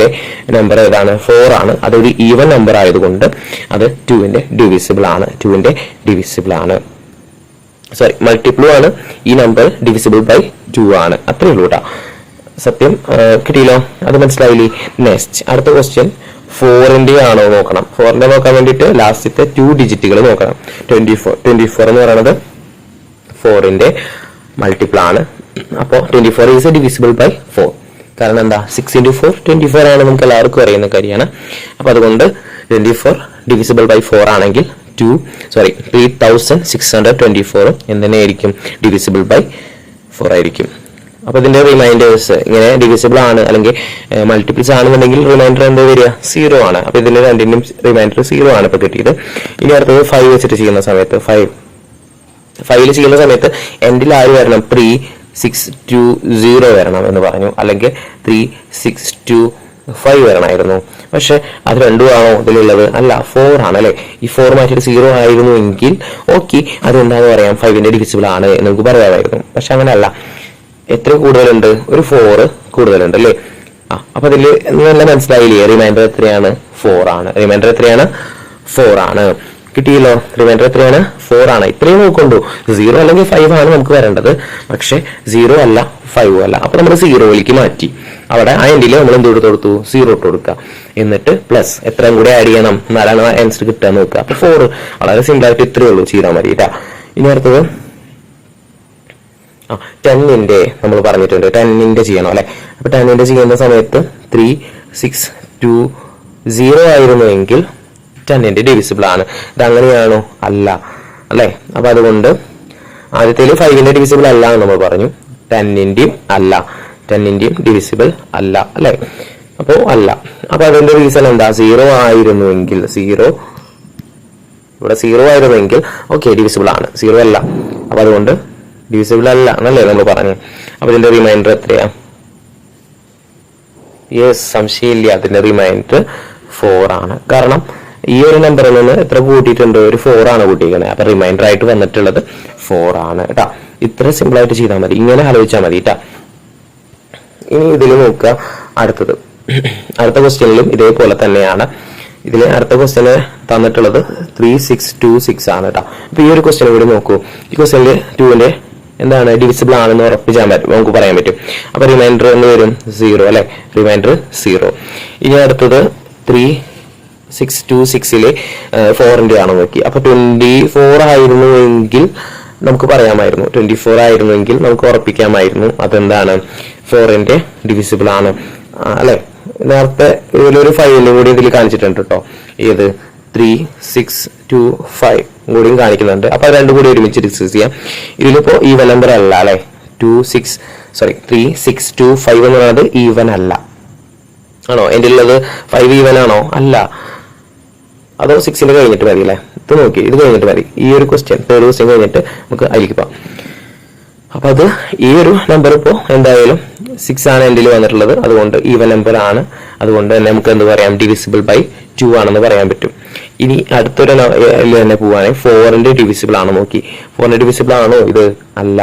നമ്പർ ഏതാണ്? 4 ആണ്. അതൊരു ഈവൻ നമ്പർ ആയതുകൊണ്ട് അത് 2ന്റെ ഡിവിസിബിൾ ആണ്. 2ന്റെ ഡിവിസിബിൾ ആണ്, സോറി മൾട്ടിപ്പിളും ആണ്. ഈ നമ്പർ ഡിവിസിബിൾ ബൈ 2 ആണ്. അത്രേ ഉള്ളൂ കേട്ടോ. സത്യം കിട്ടിയല്ലോ, അത് മനസ്സിലായില്ലേ? നെക്സ്റ്റ് അടുത്ത ക്വസ്റ്റ്യൻ 4ന്റെ ആണോ നോക്കണം. 4ന്റെ നോക്കാൻ വേണ്ടിയിട്ട് ലാസ്റ്റത്തെ 2 ഡിജിറ്റുകൾ നോക്കണം. 24 എന്ന് പറയുന്നത് 4ന്റെ മൾട്ടിപ്പിൾ ആണ്. അപ്പോൾ 24 ഈസ് ഡിവിസിബിൾ ബൈ 4. കാരണം എന്താ? 6 × 4 24 ആണ്, നമുക്ക് എല്ലാവർക്കും അറിയുന്ന കാര്യമാണ്. അപ്പൊ അതുകൊണ്ട് 24 ഡിവിസിബിൾ ബൈ 4 ആണെങ്കിൽ 3624 എന്തിനായിരിക്കും? ഡിവിസിബിൾ ബൈ 4 ആയിരിക്കും. അപ്പൊ ഇതിന്റെ റിമൈൻഡേഴ്സ് ഇങ്ങനെ ഡിവിസിബിൾ ആണ് അല്ലെങ്കിൽ മൾട്ടിപ്പിൾസ് ആണെന്നുണ്ടെങ്കിൽ റിമൈൻഡർ എന്താ വരിക? 0 ആണ്. അപ്പൊ ഇതിന്റെ രണ്ടിന്റെയും റിമൈൻഡർ 0 ആണ് ഇപ്പൊ കിട്ടിയത്. ഇനി അടുത്തത് 5 വെച്ചിട്ട് ചെയ്യുന്ന സമയത്ത് 5ൽ ചെയ്യുന്ന സമയത്ത് എൻഡിൽ ആര് വരണം? 3620 വരണം എന്ന് പറഞ്ഞു, അല്ലെങ്കിൽ 3625 വരണമായിരുന്നു. പക്ഷെ അത് രണ്ടും ആണോ ഇതിലുള്ളത്? അല്ല, 4 ആണ് അല്ലെ. ഈ 4 മാറ്റിയിട്ട് 0 ആയിരുന്നു എങ്കിൽ ഓക്കെ, അതെന്താന്ന് പറയാം? 5ന്റെ ഡിവിസിബിൾ ആണ് എന്ന് നമുക്ക് പറയാമായിരുന്നു. പക്ഷെ അങ്ങനെയല്ല. എത്ര കൂടുതലുണ്ട്? ഒരു 4 കൂടുതലുണ്ട് അല്ലേ. അപ്പൊ അതില് നല്ല മനസ്സിലായില്ലേ? റിമൈൻഡർ എത്രയാണ്? 4 ആണ്. റിമൈൻഡർ എത്രയാണ്? 4 ആണ്. കിട്ടിയല്ലോ. റിമൈൻഡർ എത്രയാണ്? 4 ആണ്. ഇത്രയും നോക്കൊണ്ടു. 0 അല്ലെങ്കിൽ 5 ആണ് നമുക്ക് വരേണ്ടത്. പക്ഷെ 0 അല്ല 5 അല്ല. അപ്പൊ നമ്മൾ 0ലേക്ക് മാറ്റി. അവിടെ ആ എൻഡില് നമ്മൾ എന്ത് കൊടുത്തു? 0 ഇട്ട് കൊടുക്കുക. എന്നിട്ട് പ്ലസ് എത്രയും കൂടി ആഡ് ചെയ്യണം, എന്നാലാണ് ആൻസർ കിട്ടുക നോക്കുക. അപ്പൊ 4. വളരെ സിമ്പിൾ ആയിട്ട് ഇത്രയേ ഉള്ളൂ, ചെയ്താൽ മതി കേട്ടാ. ഇനി അടുത്തത് 10ന്റെ നമ്മൾ പറഞ്ഞിട്ടുണ്ട്. 10ന്റെ ചെയ്യണം അല്ലെ. അപ്പൊ 10ന്റെ ചെയ്യുന്ന സമയത്ത് 3620 ആയിരുന്നുവെങ്കിൽ 10ന്റെ ഡിവിസിബിൾ ആണ്. ഇത് അങ്ങനെയാണോ? അല്ല അല്ലെ. അപ്പൊ അതുകൊണ്ട് ആദ്യത്തേല് 5ന്റെ ഡിവിസിബിൾ അല്ല എന്ന് നമ്മൾ പറഞ്ഞു. 10ന്റെയും അല്ല, 10ന്റെയും ഡിവിസിബിൾ അല്ല അല്ലെ. അപ്പോ അല്ല. അപ്പൊ അതിന്റെ റീസൺ എന്താ? 0 ആയിരുന്നുവെങ്കിൽ, 0 ഇവിടെ 0 ആയിരുന്നെങ്കിൽ ഓക്കെ ഡിവിസിബിൾ ആണ്. 0 അല്ല. അപ്പൊ അതുകൊണ്ട് ഡിവിസിബിൾ അല്ല എന്നല്ലേ നമ്മൾ പറഞ്ഞു. അപ്പൊ ഇതിന്റെ റിമൈൻഡർ എത്രയാ? യെസ്, സംശയമില്ല, അതിന്റെ റിമൈൻഡർ 4 ആണ്. കാരണം ഈ ഒരു നമ്പറിൽ നിന്ന് എത്ര കൂട്ടിയിട്ടുണ്ട്? ഒരു 4 ആണ് കൂട്ടിയിരിക്കുന്നത്. അപ്പൊ റിമൈൻഡർ ആയിട്ട് വന്നിട്ടുള്ളത് 4 ആണ് കേട്ടാ. ഇത്ര സിമ്പിൾ ആയിട്ട് ചെയ്താൽ മതി, ഇങ്ങനെ ആലോചിച്ചാൽ മതി കേട്ടാ. ഇനി ഇതിൽ നോക്കുക അടുത്തത്. അടുത്ത ക്വസ്റ്റ്യനിലും ഇതേപോലെ തന്നെയാണ്. ഇതിൽ അടുത്ത ക്വസ്റ്റ്യന് തന്നിട്ടുള്ളത് 3626 ആണ് കേട്ടോ. അപ്പൊ ഈ ഒരു ക്വസ്റ്റ്യൻ കൂടി നോക്കൂ. ഈ ക്വസ്റ്റ്യനിൽ 2ന്റെ എന്താണ് ഡിവിസിബിൾ ആണെന്ന് ഉറപ്പിച്ചാൽ പറ്റും, നമുക്ക് പറയാൻ പറ്റും. അപ്പൊ റിമൈൻഡർ എന്ന് വരും 0 അല്ലെ, റിമൈൻഡർ 0. ഇനി അടുത്തത് 3626ല് 4ന്റെ ആണ് നോക്കി. അപ്പൊ 24 ആയിരുന്നുവെങ്കിൽ നമുക്ക് പറയാമായിരുന്നു, 24 ആയിരുന്നെങ്കിൽ നമുക്ക് ഉറപ്പിക്കാമായിരുന്നു അതെന്താണ് 4ന്റെ ഡിവിസിബിൾ ആണ് അല്ലെ. നേരത്തെ ഇതിലൊരു 5 കൂടി ഇതിൽ കാണിച്ചിട്ടുണ്ട് കേട്ടോ. ഏത് 3625 കൂടിയും കാണിക്കുന്നുണ്ട്. അപ്പൊ രണ്ടും കൂടി ഒരുമിച്ച് ഡിസ്കസ് ചെയ്യാം. ഇതിലിപ്പോ ഈവൻ നമ്പർ അല്ല അല്ലെ, 3625 എന്ന് പറയുന്നത് ഈവൻ അല്ല. ആണോ? എന്റെ ഉള്ളത് 5 ഈവൻ ആണോ? അല്ല. അതോ 6ന്റെ കഴിഞ്ഞിട്ട് മതി അല്ലെ? ഇത് നോക്കി, ഇത് കഴിഞ്ഞിട്ട് മതി. ഈ ഒരു ക്വസ്റ്റ്യൻ 3rd ക്വസ്റ്റ്യൻ കഴിഞ്ഞിട്ട് നമുക്ക് അതിലേക്ക് പോവാം. അപ്പൊ അത് ഈ ഒരു നമ്പർ ഇപ്പോ എന്തായാലും 6 ആണ് എന്റെ വന്നിട്ടുള്ളത്. അതുകൊണ്ട് ഈവൻ നമ്പർ ആണ്. അതുകൊണ്ട് തന്നെ നമുക്ക് എന്ത് പറയാം? ഡിവിസിബിൾ ബൈ 2 ആണെന്ന് പറയാൻ പറ്റും. ഇനി അടുത്തൊരു തന്നെ പോവാണെങ്കിൽ 4ന്റെ ഡിവിസിബിൾ ആണ് നോക്കി. 4ന്റെ ഡിവിസിബിൾ ആണോ ഇത്? അല്ല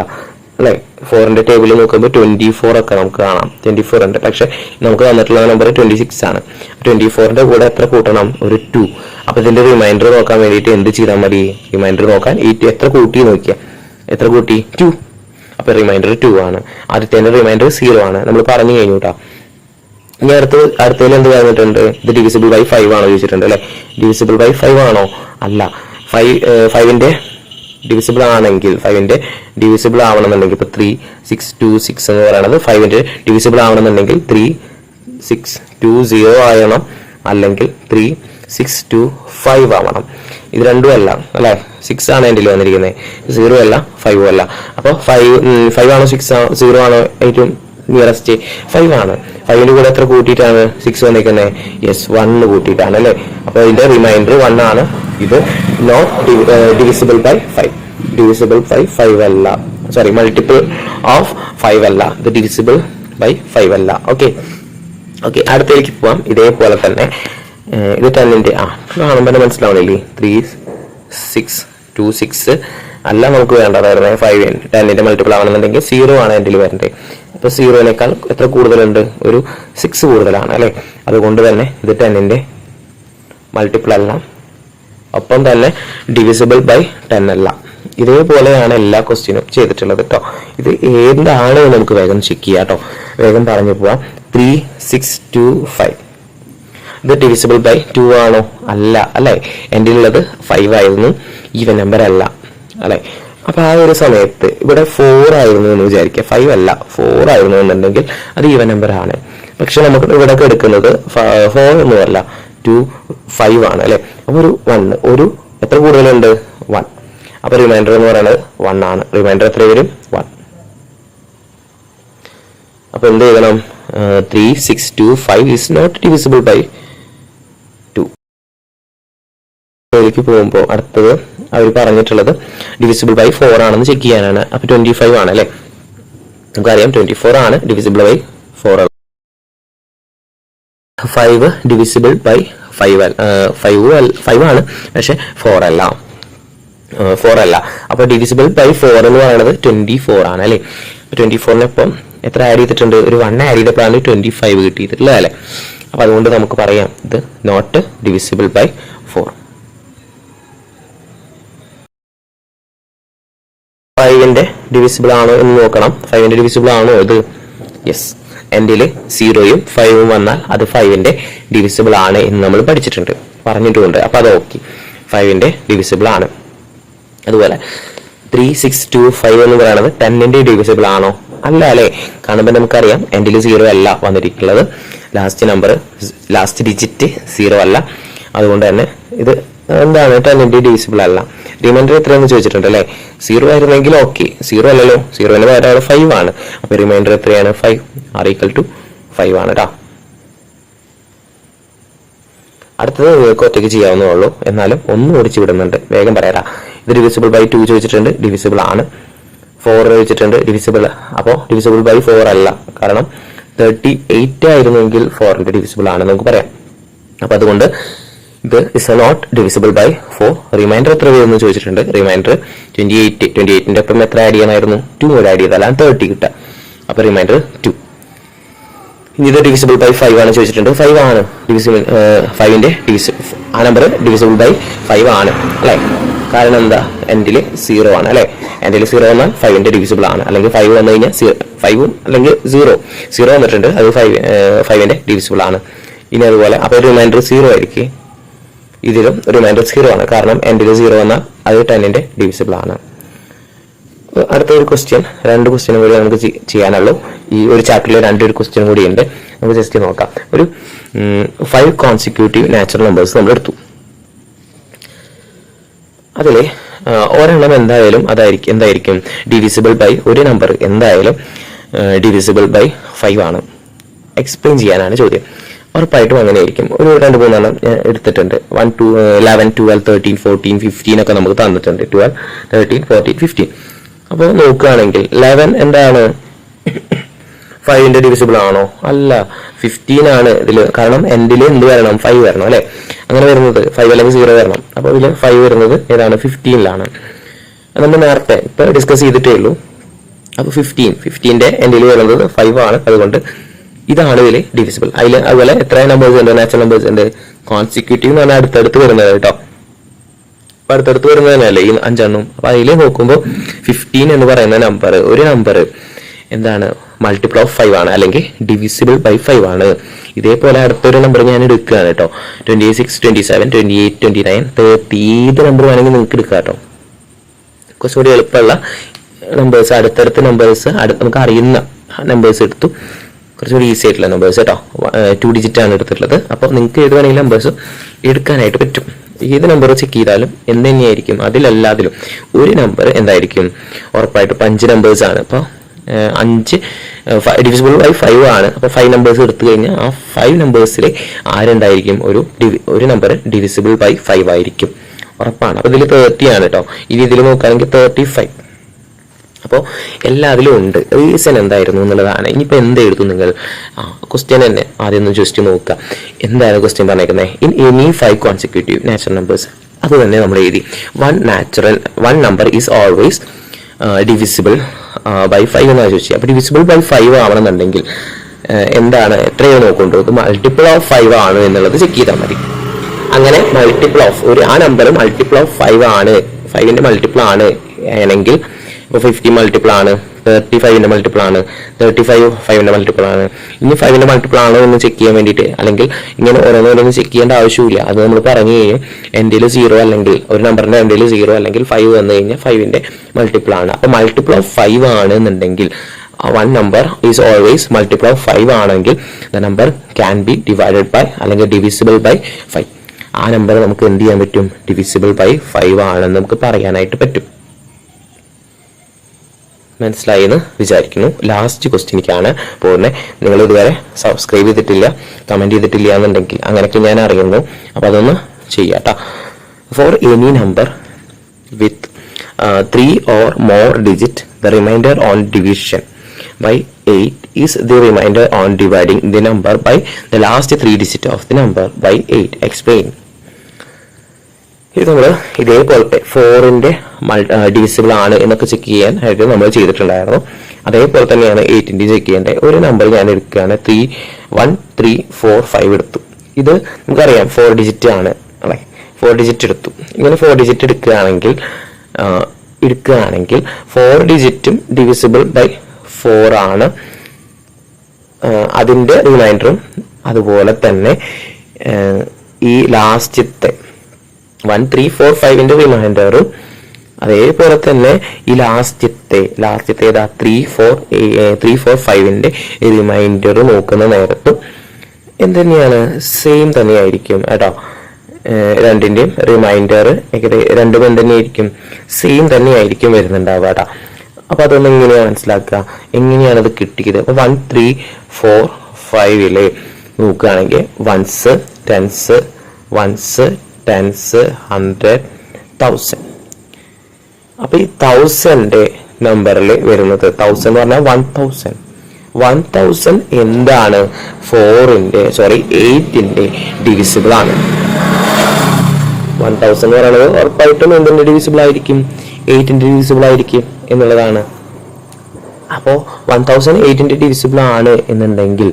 അല്ലെ. 4ന്റെ ടേബിൾ നോക്കുമ്പോൾ 24 ഒക്കെ നമുക്ക് കാണാം. 24 ഉണ്ട്. പക്ഷെ നമുക്ക് തന്നിട്ടുള്ള നമ്പർ 26 ആണ്. 24ന്റെ കൂടെ എത്ര കൂട്ടണം? ഒരു 2. അപ്പൊ ഇതിന്റെ റിമൈൻഡർ നോക്കാൻ വേണ്ടിയിട്ട് എന്ത് ചെയ്താൽ മതി? റിമൈൻഡർ നോക്കാൻ എത്ര കൂട്ടി നോക്കിയാ? എത്ര കൂട്ടി? 2. അപ്പൊ റിമൈൻഡർ 2 ആണ്. ആദ്യത്തെ റിമൈൻഡർ 0 ആണ്. നമ്മൾ പറഞ്ഞു കഴിഞ്ഞു കേട്ടോ. ഇനി അടുത്തതിൽ എന്ത് പറഞ്ഞിട്ടുണ്ട്? ഇത് ഡിവിസിബിൾ ബൈ 5 ആണോ ചോദിച്ചിട്ടുണ്ട് അല്ലെ. ഡിവിസിബിൾ ബൈ 5 ആണോ? അല്ല. 5ന്റെ ഡിവിസിബിൾ ആണെങ്കിൽ, 5ന്റെ ഡിവിസിബിൾ ആവണമെന്നുണ്ടെങ്കിൽ ഇപ്പൊ 3626 എന്ന് പറയുന്നത് 5ന്റെ ഡിവിസിബിൾ ആവണമെന്നുണ്ടെങ്കിൽ 3620 ആവണം, അല്ലെങ്കിൽ 3625 ആവണം. ഇത് രണ്ടും അല്ല അല്ലെ. 6 ആണ് എന്റെ വന്നിരിക്കുന്നത്, 0 അല്ല 5 അല്ല. അപ്പൊ 5 ആണോ 6 0 ആണോ ഏറ്റവും നിയറസ്റ്റ്? 5 ആണ്. 5ന്റെ കൂടെ എത്ര കൂട്ടിയിട്ടാണ് 6 വന്നിരിക്കുന്നത്? യെസ്, 1 കൂട്ടിയിട്ടാണ് അല്ലെ. അപ്പൊ ഇതിന്റെ റിമൈൻഡർ 1 ആണ്. ഇത് not divisible by 5. Divisible by 5 അല്ല, സോറി, മൾട്ടിപ്പിൾ ഓഫ് 5 അല്ല. ഇത് ഡിവിസിബിൾ ബൈ 5 അല്ല. ഓക്കെ, അടുത്തേക്ക് പോവാം. ഇതേപോലെ തന്നെ ഇത് 10ന്റെ കാണുമ്പോൾ തന്നെ മനസ്സിലാവണില്ലേ? 3626 അല്ല നമുക്ക് വേണ്ടതായിരുന്നു. 10ന്റെ മൾട്ടിപ്പിൾ ആവണമെന്നുണ്ടെങ്കിൽ 0 ആണ് എൻ്റെ വരേണ്ടത്. അപ്പൊ 0നേക്കാൾ എത്ര കൂടുതലുണ്ട്? ഒരു 6 കൂടുതലാണ് അല്ലെ. അതുകൊണ്ട് തന്നെ ഇത് 10ന്റെ മൾട്ടിപ്പിൾ അല്ല. ഒപ്പം തന്നെ ഡിവിസിബിൾ ബൈ 10 അല്ല. ഇതേപോലെയാണ് എല്ലാ ക്വസ്റ്റ്യനും ചെയ്തിട്ടുള്ളത് കേട്ടോ. ഇത് ഏതാണ് നമുക്ക് വേഗം ചെക്ക് ചെയ്യാം കേട്ടോ. വേഗം പറഞ്ഞു പോവാം. 3625 ഇത് ഡിവിസിബിൾ ബൈ 2 ആണോ? അല്ല അല്ലെ. എൻ്റെ ഉള്ളത് 5 ആയിരുന്നു, ഈവൻ നമ്പർ അല്ല അല്ലെ. അപ്പൊ ആ ഒരു സമയത്ത് ഇവിടെ 4 ആയിരുന്നു എന്ന് വിചാരിക്കുക. 5 അല്ല, 4 ആയിരുന്നു എന്നുണ്ടെങ്കിൽ അത് ഈവൻ നമ്പർ ആണ്. പക്ഷെ നമുക്ക് ഇവിടെ എടുക്കുന്നത് 4 ഒന്നുമല്ല, 2 5 ആണ് അല്ലെ. അപ്പൊ ഒരു 1, ഒരു എത്ര കൂടുതലുണ്ട്? 1. അപ്പൊ റിമൈൻഡർ എന്ന് പറയുന്നത് 1 ആണ്. റിമൈൻഡർ എത്ര വരും? 1. അപ്പൊ എന്ത് ചെയ്യണം? 3625 is not divisible by 2. ഇതിലേക്ക് പോകുമ്പോൾ അടുത്തത് അവർ പറഞ്ഞിട്ടുള്ളത് ഡിവിസിബിൾ ബൈ 4 ആണെന്ന് ചെക്ക് ചെയ്യാനാണ്. അപ്പൊ 25 ആണ് അല്ലെ. നമുക്കറിയാം 24 ആണ് ഡിവിസിബിൾ ബൈ 4. 5 ഡിവിസിബിൾ ബൈ 5 ആണ്, പക്ഷെ 4 അല്ല. അപ്പൊ ഡിവിസിബിൾ ബൈ 4 എന്ന് പറയുന്നത് 24 ആണ് അല്ലെ. 24-നൊപ്പം എത്ര ആഡ് ചെയ്തിട്ടുണ്ട്? ഒരു 1 ആഡ് ചെയ്തപ്പോഴാണ് 25 കിട്ടിയിട്ടുള്ളത് അല്ലെ. അപ്പൊ അതുകൊണ്ട് നമുക്ക് പറയാം ഇത് നോട്ട് ഡിവിസിബിൾ ബൈ 4. 5ന്റെ ഡിവിസിബിൾ ആണോ എന്ന് നോക്കണം. 5ന്റെ ഡിവിസിബിൾ ആണോ ഇത്? യെസ്, എൻ്റെ 0യും 5ഉം വന്നാൽ അത് 5ന്റെ ഡിവിസിബിൾ ആണ് എന്ന് നമ്മൾ പറഞ്ഞിട്ടുണ്ട്. അപ്പൊ അത് ഓക്കെ, 5ന്റെ ഡിവിസിബിൾ ആണ്. അതുപോലെ 3625 എന്ന് പറയുന്നത് 10ന്റെ ഡിവിസിബിൾ ആണോ? അല്ല അല്ലെ. കാണുമ്പോൾ നമുക്കറിയാം എൻ്റെ 0 അല്ല വന്നിരിക്കുന്നത്. ലാസ്റ്റ് ഡിജിറ്റ് 0 അല്ല. അതുകൊണ്ട് തന്നെ ഇത് എന്താണ്? 10ന്റെ ഡിവിസിബിൾ അല്ല. റിമൈൻഡർ എത്രയാണെന്ന് ചോദിച്ചിട്ടുണ്ട് അല്ലെ. 0 ആയിരുന്നെങ്കിൽ ഓക്കെ, 0 അല്ലല്ലോ. 0ന് പകരം 5 ആണ്. അപ്പൊ റിമൈൻഡർ എത്രയാണ്? 5 = 5 ആണ് കേട്ടോ. അടുത്തത് നിങ്ങൾക്ക് ഒറ്റയ്ക്ക് ചെയ്യാവുന്നേ ഉള്ളൂ, എന്നാലും ഒന്നും ഓടിച്ചു വിടുന്നുണ്ട്. വേഗം പറയാം. ഇത് ഡിവിസിബിൾ ബൈ 2 ചോദിച്ചിട്ടുണ്ട്, ഡിവിസിബിൾ ആണ്. 4 വെച്ചിട്ടുണ്ട് ഡിവിസിബിൾ. അപ്പോൾ ഡിവിസിബിൾ ബൈ 4 അല്ല, കാരണം 38 ആയിരുന്നെങ്കിൽ 4ന്റെ ഡിവിസിബിൾ ആണെന്ന് നമുക്ക് പറയാം. അപ്പൊ അതുകൊണ്ട് ഇത് is not divisible by 4. Remainder എത്ര വരുമെന്ന് ചോദിച്ചിട്ടുണ്ട്. റിമൈൻഡർ 28. 28ന്റെ ഒപ്പം എത്ര ആഡ് ചെയ്യാനായിരുന്നു? 2 കൂടെ ആഡ് ചെയ്താലാണ് 30 കിട്ടുക. അപ്പൊ റിമൈൻഡർ 2. ഇനി ഇത് ഡിവിസിബിൾ ബൈ 5 ആണ് ചോദിച്ചിട്ടുണ്ട്. 5 ആണ് ഡിവിസിബിൾ. 5ന്റെ ആ നമ്പർ ഡിവിസിബിൾ ബൈ 5 ആണ് അല്ലെ? കാരണം എന്താ? എൻഡില് 0 ആണ് അല്ലെ? എൻഡില് 0 എന്നാൽ 5ന്റെ ഡിവിസിബിൾ ആണ്. അല്ലെങ്കിൽ 5 വന്നു കഴിഞ്ഞാൽ 5 അല്ലെങ്കിൽ 0 വന്നിട്ടുണ്ട്, അത് 5ന്റെ ഡിവിസിബിൾ ആണ്. ഇനി അതുപോലെ അപ്പൊ റിമൈൻഡർ 0 ആയിരിക്കും. ഇതിലും റിമൈൻഡർ 0 ആണ്, കാരണം എൻഡില് 0 വന്നാൽ അത് 10ന്റെ ഡിവിസിബിൾ ആണ്. അടുത്ത ഒരു ക്വസ്റ്റ്യൻ, 2 ക്വസ്റ്റ്യനും കൂടി നമുക്ക് ചെയ്യാനുള്ളൂ. ഈ ഒരു ചാപ്റ്ററിൽ 2 ക്വസ്റ്റ്യൻ കൂടി ഉണ്ട്. നമുക്ക് ജസ്റ്റ് നോക്കാം. ഒരു 5 കോൺസിക്യൂട്ടീവ് നാച്ചുറൽ നമ്പേഴ്സ് നമ്മൾ എടുത്തു. അതിലെ ഒരെണ്ണം എന്തായാലും എന്തായിരിക്കും ഡിവിസിബിൾ ബൈ ഒരു നമ്പർ എന്തായാലും ഡിവിസിബിൾ ബൈ 5 ആണ്. എക്സ്പ്ലെയിൻ ചെയ്യാനാണ് ചോദ്യം. ഉറപ്പായിട്ടും അങ്ങനെയായിരിക്കും. ഒരു 2-3 എണ്ണം എടുത്തിട്ടുണ്ട്. 1, 2, 11, 12, 13, 14, 15 ഒക്കെ നമുക്ക് തന്നിട്ടുണ്ട്. 12, 13, 14, 15. അപ്പോൾ നോക്കുകയാണെങ്കിൽ 11 എന്താണ്? 5ന്റെ ഡിവിസിബിൾ ആണോ? അല്ല, 15 ആണ് ഇതിൽ. കാരണം എൻഡിൽ എന്ത് വരണം? 5 വരണം അല്ലെ? അങ്ങനെ വരുന്നത് 5 അല്ലെങ്കിൽ 0 വരണം. അപ്പോൾ ഇതിൽ 5 വരുന്നത് ഏതാണ്? 15ലാണ്. നമ്മൾ നേരത്തെ ഇപ്പൊ ഡിസ്കസ് ചെയ്തിട്ടേ ഉള്ളൂ. അപ്പൊ 15ന്റെ എൻഡിൽ വരുന്നത് 5 ആണ്. അതുകൊണ്ട് ഇതാണ് ഇതിൽ ഡിവിസിബിൾ. അതുപോലെ എത്ര നമ്പേഴ്സ് ഉണ്ട്? നാച്ചുറൽ നമ്പേഴ്സ് ഉണ്ട്. കോൺസിക്യൂട്ടീവ് എന്ന് പറഞ്ഞാൽ അടുത്തടുത്ത് വരുന്നത് കേട്ടോ. അപ്പൊ അടുത്തടുത്ത് വരുന്നത് തന്നെയല്ലേ ഈ 5 എണ്ണം. അപ്പൊ അതിൽ നോക്കുമ്പോൾ 15 എന്ന് പറയുന്ന നമ്പർ, ഒരു നമ്പർ എന്താണ്? മൾട്ടിപ്പിൾ ഓഫ് 5 ആണ്, അല്ലെങ്കിൽ ഡിവിസിബിൾ ബൈ 5 ആണ്. ഇതേപോലെ അടുത്തൊരു നമ്പർ ഞാൻ എടുക്കുകയാണ് കേട്ടോ. 26, 27, 28, 29, 30. ഏത് നമ്പർ വേണമെങ്കിൽ നിങ്ങൾക്ക് എടുക്കാം കേട്ടോ. കുറച്ചുകൂടി എളുപ്പമുള്ള നമ്പേഴ്സ്, അടുത്തടുത്ത നമ്പേഴ്സ്, നമുക്ക് അറിയുന്ന നമ്പേഴ്സ് എടുത്തു. കുറച്ചുകൂടി ഈസി ആയിട്ടുള്ള നമ്പേഴ്സ് കേട്ടോ. 2 ഡിജിറ്റ് ആണ് എടുത്തിട്ടുള്ളത്. അപ്പോൾ നിങ്ങൾക്ക് ഏത് വേണമെങ്കിലും നമ്പേഴ്സ് എടുക്കാനായിട്ട് പറ്റും. ഏത് നമ്പർ ചെക്ക് ചെയ്താലും എന്ത് തന്നെയായിരിക്കും, അതിലെല്ലാത്തിലും ഒരു നമ്പർ എന്തായിരിക്കും? ഉറപ്പായിട്ടും 5 നമ്പേഴ്സ് ആണ്. അപ്പോൾ 5 ഡിവിസിബിൾ ബൈ 5 ആണ്. അപ്പോൾ 5 നമ്പേഴ്സ് എടുത്തു കഴിഞ്ഞാൽ ആ 5 നമ്പേഴ്സിൽ ആരുണ്ടായിരിക്കും? ഒരു നമ്പർ ഡിവിസിബിൾ ബൈ 5 ആയിരിക്കും, ഉറപ്പാണ്. അപ്പോൾ ഇതിൽ 30 ആണ് കേട്ടോ. ഇനി ഇതിൽ നോക്കുകയാണെങ്കിൽ 35. അപ്പോൾ എല്ലാത്തിലും ഉണ്ട്. റീസൺ എന്തായിരുന്നു എന്നുള്ളതാണ്. ഇനിയിപ്പോൾ എന്ത് എഴുതും നിങ്ങൾ? ക്വസ്റ്റ്യൻ തന്നെ ആദ്യം ഒന്ന് ജസ്റ്റ് നോക്കുക. എന്താണ് ക്വസ്റ്റ്യൻ പറഞ്ഞേക്കുന്നത്? In any 5 consecutive natural numbers. അത് തന്നെ നമ്മൾ എഴുതി. One number is always divisible by 5 എന്നാണ് ചോദിച്ചത്. അപ്പോൾ ഡിവിസിബിൾ ബൈ 5 ആവണമെന്നുണ്ടെങ്കിൽ എന്താണ്? എത്രയോ നോക്കുന്നുണ്ടോ? ഇത് മൾട്ടിപ്പിൾ ഓഫ് 5 ആണ് എന്നുള്ളത് ചെക്ക് ചെയ്താൽ മതി. അങ്ങനെ മൾട്ടിപ്പിൾ ഓഫ് ആ നമ്പർ മൾട്ടിപ്പിൾ ഓഫ് 5 ആണ്, 5ന്റെ മൾട്ടിപ്പിൾ ആണ് ആണെങ്കിൽ, ഇപ്പോൾ 50 മൾട്ടിപ്പിൾ ആണ്, 35ന്റെ മൾട്ടിപ്പിൾ ആണ്, 35 5ന്റെ മൾട്ടിപ്പിൾ ആണ്. ഇനി 5ന്റെ മൾട്ടിപ്പിൾ ആണോ എന്ന് ചെക്ക് ചെയ്യാൻ വേണ്ടിയിട്ട്, അല്ലെങ്കിൽ ഇങ്ങനെ ഓരോന്നോരോന്ന് ചെക്ക് ചെയ്യേണ്ട ആവശ്യമില്ല. അത് നമ്മൾ പറഞ്ഞു കഴിഞ്ഞാൽ എൻഡിൽ 0 അല്ലെങ്കിൽ ഒരു നമ്പറിന്റെ എൻഡിൽ 0 അല്ലെങ്കിൽ 5 വന്നു കഴിഞ്ഞാൽ 5ന്റെ മൾട്ടിപ്പിൾ ആണ്. അപ്പോൾ മൾട്ടിപ്പിൾ ഓഫ് 5 ആണ് എന്നുണ്ടെങ്കിൽ one number is always multiple of 5 ആണെങ്കിൽ the number can be divided by അല്ലെങ്കിൽ ഡിവിസിബിൾ ബൈ 5. ആ നമ്പർ നമുക്ക് എന്ത് ചെയ്യാൻ പറ്റും? ഡിവിസിബിൾ ബൈ 5 ആണെന്ന് നമുക്ക് പറയാനായിട്ട് പറ്റും. മനസ്സിലായെന്ന് വിചാരിക്കുന്നു. ലാസ്റ്റ് ക്വസ്റ്റ്യനിക്കാണ് പോകുന്നത്. നിങ്ങൾ ഇതുവരെ സബ്സ്ക്രൈബ് ചെയ്തിട്ടില്ല, കമന്റ് ചെയ്തിട്ടില്ല എന്നുണ്ടെങ്കിൽ അങ്ങനെയൊക്കെ ഞാൻ അറിയുന്നു. അപ്പൊ അതൊന്ന് ചെയ്യാട്ടോ. For any number with 3 or more digit, the remainder on division by 8 is the remainder on dividing the number by the last 3 digit of the number by 8. Explain. ഇത് നമ്മൾ ഇതേപോലത്തെ 4ന്റെ ഡിവിസിബിൾ ആണ് എന്നൊക്കെ ചെക്ക് ചെയ്യാൻ ആയിട്ട് നമ്മൾ ചെയ്തിട്ടുണ്ടായിരുന്നു. അതേപോലെ തന്നെയാണ് 8ന്റെ ചെക്ക് ചെയ്യേണ്ടത്. ഒരു നമ്പർ ഞാൻ എടുക്കുകയാണ്. 3, 1, 3, 4, 5 എടുത്തു. ഇത് നമുക്കറിയാം 4 ഡിജിറ്റ് ആണ് അല്ലെ? 4 ഡിജിറ്റ് എടുത്തു. ഇങ്ങനെ 4 ഡിജിറ്റ് എടുക്കുകയാണെങ്കിൽ 4 ഡിജിറ്റും ഡിവിസിബിൾ ബൈ 4 ആണ്. അതിന്റെ റിമൈൻഡറും അതുപോലെ തന്നെ ഈ ലാസ്റ്റത്തെ 1, 3, 4, 5ന്റെ റിമൈൻഡറും അതേപോലെ തന്നെ ഈ ലാസ്റ്റത്തെ 3, 4, 5ന്റെ റിമൈൻഡർ നോക്കുന്ന നേരത്തും എന്തുതന്നെയാണ്? സെയിം തന്നെയായിരിക്കും കേട്ടോ. രണ്ടിന്റെയും റിമൈൻഡർ രണ്ടും എന്തുതന്നെയായിരിക്കും? സെയിം തന്നെയായിരിക്കും വരുന്നുണ്ടാവുക കേട്ടോ. അപ്പൊ അതൊന്നും എങ്ങനെയാണ് മനസ്സിലാക്കുക? എങ്ങനെയാണ് അത് കിട്ടിയത്? അപ്പൊ 1, 3, 4, 5ല് നോക്കുകയാണെങ്കിൽ വൺസ്, ടെൻസ്, 100, 1000. അപ്പൊ ഈ 1000 നമ്പറിൽ വരുന്നത്. 1000 എന്ന് പറഞ്ഞാൽ 1000 എന്താണ് 8ന്റെ ഡിവിസിബിൾ ആണ്. 1000 എന്ന് പറയുന്നത് ഉറപ്പായിട്ടും എന്തിന്റെ ഡിവിസിബിൾ ആയിരിക്കും? 8ന്റെ ഡിവിസിബിൾ ആയിരിക്കും എന്നുള്ളതാണ്. അപ്പോൾ 1000 8ന്റെ ഡിവിസിബിൾ ആണ് എന്നുണ്ടെങ്കിൽ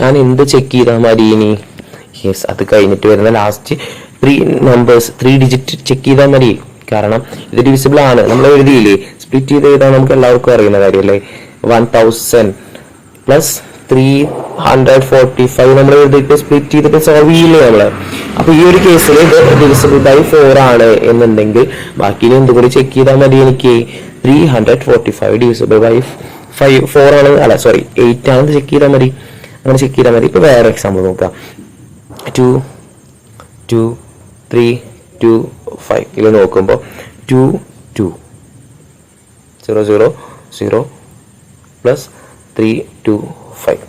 ഞാൻ എന്ത് ചെക്ക് ചെയ്താൽ മതി ഇനി? യെസ്, അത് കഴിഞ്ഞിട്ട് വരുന്ന ലാസ്റ്റ് 3 ഡിജിറ്റ് ചെക്ക് ചെയ്താൽ മതി. കാരണം ഇത് ഡിവിസിബിൾ ആണ്. നമ്മൾ എഴുതിയില്ലേ, സ്പ്ലിറ്റ് ചെയ്ത് എഴുതാൻ നമുക്ക് എല്ലാവർക്കും അറിയുന്ന കാര്യമല്ലേ. 1000 പ്ലസ് 345 നമ്മൾ എഴുതിയിട്ട് സ്പ്ലിറ്റ് ചെയ്തിട്ട് സോൾവ് ചെയ്യില്ലേ നമ്മള്. അപ്പൊ ഈ ഒരു കേസിൽ ഇത് ഡിവിസിബിൾ ബൈ 4 ആണ് എന്നുണ്ടെങ്കിൽ ബാക്കി എന്തുകൂടി ചെക്ക് ചെയ്താൽ മതി എനിക്ക്? 345 ഡിവിസിബിൾ ബൈ 4 ആണ്, 8 ആണെന്ന് ചെക്ക് ചെയ്താൽ മതി. അങ്ങനെ ചെക്ക് ചെയ്താൽ മതി. ഇപ്പൊ വേറെ എക്സാമ്പിൾ നോക്കാം. 2 2 3 2 5 ഇത് നോക്കുമ്പോൾ 2 2 0 0 0 പ്ലസ് 3 2 5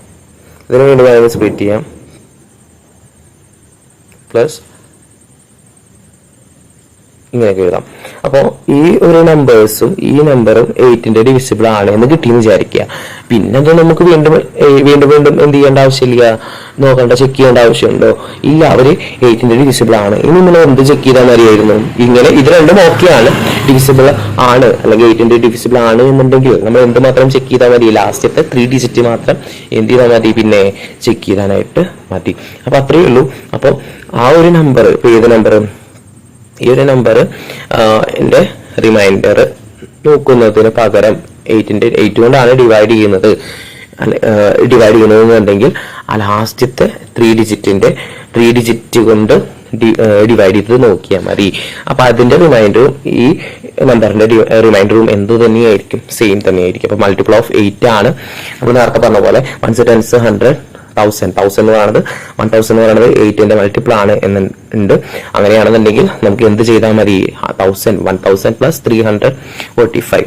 ഇതിനു വേണ്ടി വേണമെങ്കിൽ സ്പ്ലിറ്റ് ചെയ്യാം. പ്ലസ് ഇങ്ങനെയൊക്കെ എഴുതാം. അപ്പോൾ ഈ ഒരു നമ്പേഴ്സും ഈ നമ്പറും 8ന്റെ ഡിവിസിബിൾ ആണ് എന്ന് കിട്ടിയെന്ന് വിചാരിക്കുക. പിന്നെ നമുക്ക് വീണ്ടും എന്ത് ചെയ്യേണ്ട ആവശ്യമില്ല, നോക്കേണ്ട, ചെക്ക് ചെയ്യേണ്ട ആവശ്യമുണ്ടോ? ഇല്ല, അവര് 8ന്റെ ഡിവിസിബിൾ ആണ്. ഇനി നമ്മൾ എന്ത് ചെക്ക് ചെയ്താൽ മതിയായിരുന്നു? ഇങ്ങനെ ഇത് രണ്ടും ഓക്കെയാണ്, ഡിവിസിബിൾ ആണ് അല്ലെങ്കിൽ 8ന്റെ ഡിവിസിബിൾ ആണ് എന്നുണ്ടെങ്കിൽ നമ്മൾ എന്ത് മാത്രം ചെക്ക് ചെയ്താൽ മതി? ലാസ്റ്റത്തെ 3 ഡിജിറ്റ് മാത്രം എന്ത് ചെയ്താൽ മതി? പിന്നെ ചെക്ക് ചെയ്താനായിട്ട് മതി. അപ്പൊ അത്രയേ ഉള്ളൂ. അപ്പോൾ ആ ഒരു നമ്പർ, ഇപ്പൊ ഏത് നമ്പർ? ഈ ഒരു നമ്പർ എൻ്റെ റിമൈൻഡർ നോക്കുന്നതിന് പകരം 8 കൊണ്ടാണ് ഡിവൈഡ് ചെയ്യുന്നതെന്നുണ്ടെങ്കിൽ ആ ലാസ്റ്റത്തെ 3 ഡിജിറ്റ് കൊണ്ട് ഡിവൈഡ് ചെയ്ത് നോക്കിയാൽ മതി. അപ്പൊ അതിന്റെ റിമൈൻഡറും ഈ നമ്പറിന്റെ റിമൈൻഡറും എന്ത് തന്നെയായിരിക്കും? സെയിം തന്നെയായിരിക്കും. അപ്പൊ മൾട്ടിപ്പിൾ ഓഫ് 8 ആണ്. നമ്മൾ നേരത്തെ പറഞ്ഞ പോലെ 1 10 100 1000 എന്ന് പറയുന്നത് 1000 എന്ന് പറയുന്നത് 8ന്റെ മൾട്ടിപ്പിൾ ആണ് എന്നുണ്ട്. അങ്ങനെയാണെന്നുണ്ടെങ്കിൽ നമുക്ക് എന്ത് ചെയ്താൽ മതി? 1000 പ്ലസ് 345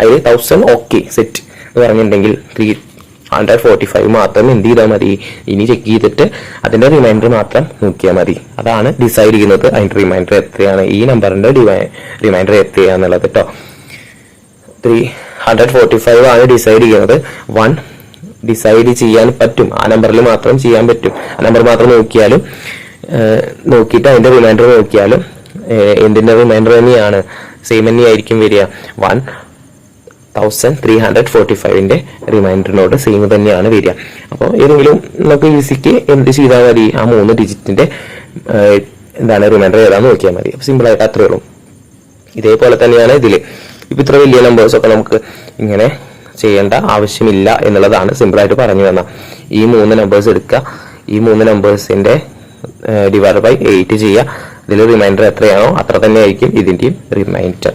അതിൽ 1000 ഓക്കെ സെറ്റ് എന്ന് പറഞ്ഞിട്ടുണ്ടെങ്കിൽ 345 മാത്രം എന്ത് ചെയ്താൽ മതി? ഇനി ചെക്ക് ചെയ്തിട്ട് അതിന്റെ റിമൈൻഡർ മാത്രം നോക്കിയാൽ മതി. അതാണ് ഡിസൈഡ് ചെയ്യുന്നത് അതിന്റെ റിമൈൻഡർ എത്രയാണ്, ഈ നമ്പറിന്റെ റിമൈൻഡർ എത്രയാന്നുള്ളത് കേട്ടോ. 345 ആണ് ഡിസൈഡ് ചെയ്യുന്നത്. 1 ഡിസൈഡ് ചെയ്യാൻ പറ്റും, ആ നമ്പറിൽ മാത്രം ചെയ്യാൻ പറ്റും. ആ നമ്പർ മാത്രം നോക്കിയിട്ട് അതിന്റെ റിമൈൻഡർ നോക്കിയാലും എന്തിന്റെ റിമൈൻഡർ തന്നെയാണ്? സെയിം തന്നെയായിരിക്കും വരിക. 1345ന്റെ റിമൈൻഡറിനോട് സെയിം തന്നെയാണ് വരിക. അപ്പോൾ ഏതെങ്കിലും നമുക്ക് ഈസിക്ക് എന്ത് ചെയ്താൽ മതി? ആ 3 ഡിജിറ്റിന്റെ റിമൈൻഡർ ഏതാന്ന് നോക്കിയാൽ മതി. അപ്പൊ സിമ്പിൾ ആയിട്ട് അത്രേ ഉള്ളൂ. ഇതേപോലെ തന്നെയാണ് ഇതില്. ഇപ്പൊ ഇത്ര വലിയ നമ്പേഴ്സ് ഒക്കെ നമുക്ക് ഇങ്ങനെ ചെയ്യേണ്ട ആവശ്യമില്ല എന്നുള്ളതാണ് സിമ്പിൾ ആയിട്ട് പറഞ്ഞു തന്ന. ഈ 3 നമ്പേഴ്സ് എടുക്കുക, ഈ 3 നമ്പേഴ്സിന്റെ ഡിവൈഡ് ബൈ 8 ചെയ്യുക. ഇതിൽ റിമൈൻഡർ എത്രയാണോ അത്ര തന്നെ ആയിരിക്കും ഇതിന്റെയും റിമൈൻഡർ.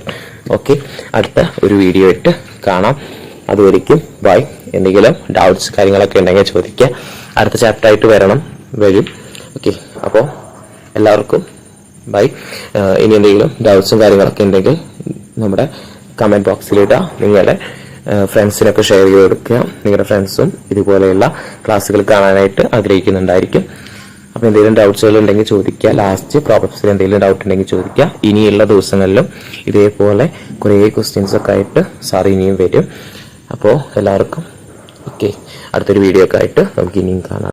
ഓക്കെ, അടുത്ത ഒരു വീഡിയോ ഇട്ട് കാണാം. അതുവരെയ്ക്കും ബൈ. എന്തെങ്കിലും ഡൗട്ട്സ് കാര്യങ്ങളൊക്കെ ഉണ്ടെങ്കിൽ ചോദിക്കുക. അടുത്ത ചാപ്റ്റർ ആയിട്ട് വരും. ഓക്കെ, അപ്പോൾ എല്ലാവർക്കും ബൈ. ഇനി എന്തെങ്കിലും ഡൗട്ട്സും കാര്യങ്ങളൊക്കെ ഉണ്ടെങ്കിൽ നമ്മുടെ കമന്റ് ബോക്സിലിടുക. നിങ്ങളുടെ ഫ്രണ്ട്സിനൊക്കെ ഷെയർ ചെയ്ത് കൊടുക്കുക. നിങ്ങളുടെ ഫ്രണ്ട്സും ഇതുപോലെയുള്ള ക്ലാസ്സുകൾ കാണാനായിട്ട് ആഗ്രഹിക്കുന്നുണ്ടായിരിക്കും. അപ്പൊ എന്തെങ്കിലും ഡൗട്ട്സുകൾ ഉണ്ടെങ്കിൽ ചോദിക്കുക. ലാസ്റ്റ് പ്രോബ്ലംസിൽ എന്തെങ്കിലും ഡൗട്ട് ഉണ്ടെങ്കിൽ ചോദിക്കുക. ഇനിയുള്ള ദിവസങ്ങളിലും ഇതേപോലെ കുറേ ക്വസ്റ്റ്യൻസ് ഒക്കെ ആയിട്ട് സാർ ഇനിയും വരും. അപ്പോൾ എല്ലാവർക്കും ഓക്കെ, അടുത്തൊരു വീഡിയോ ഒക്കെ ആയിട്ട് നമുക്ക് ഇനിയും കാണാം.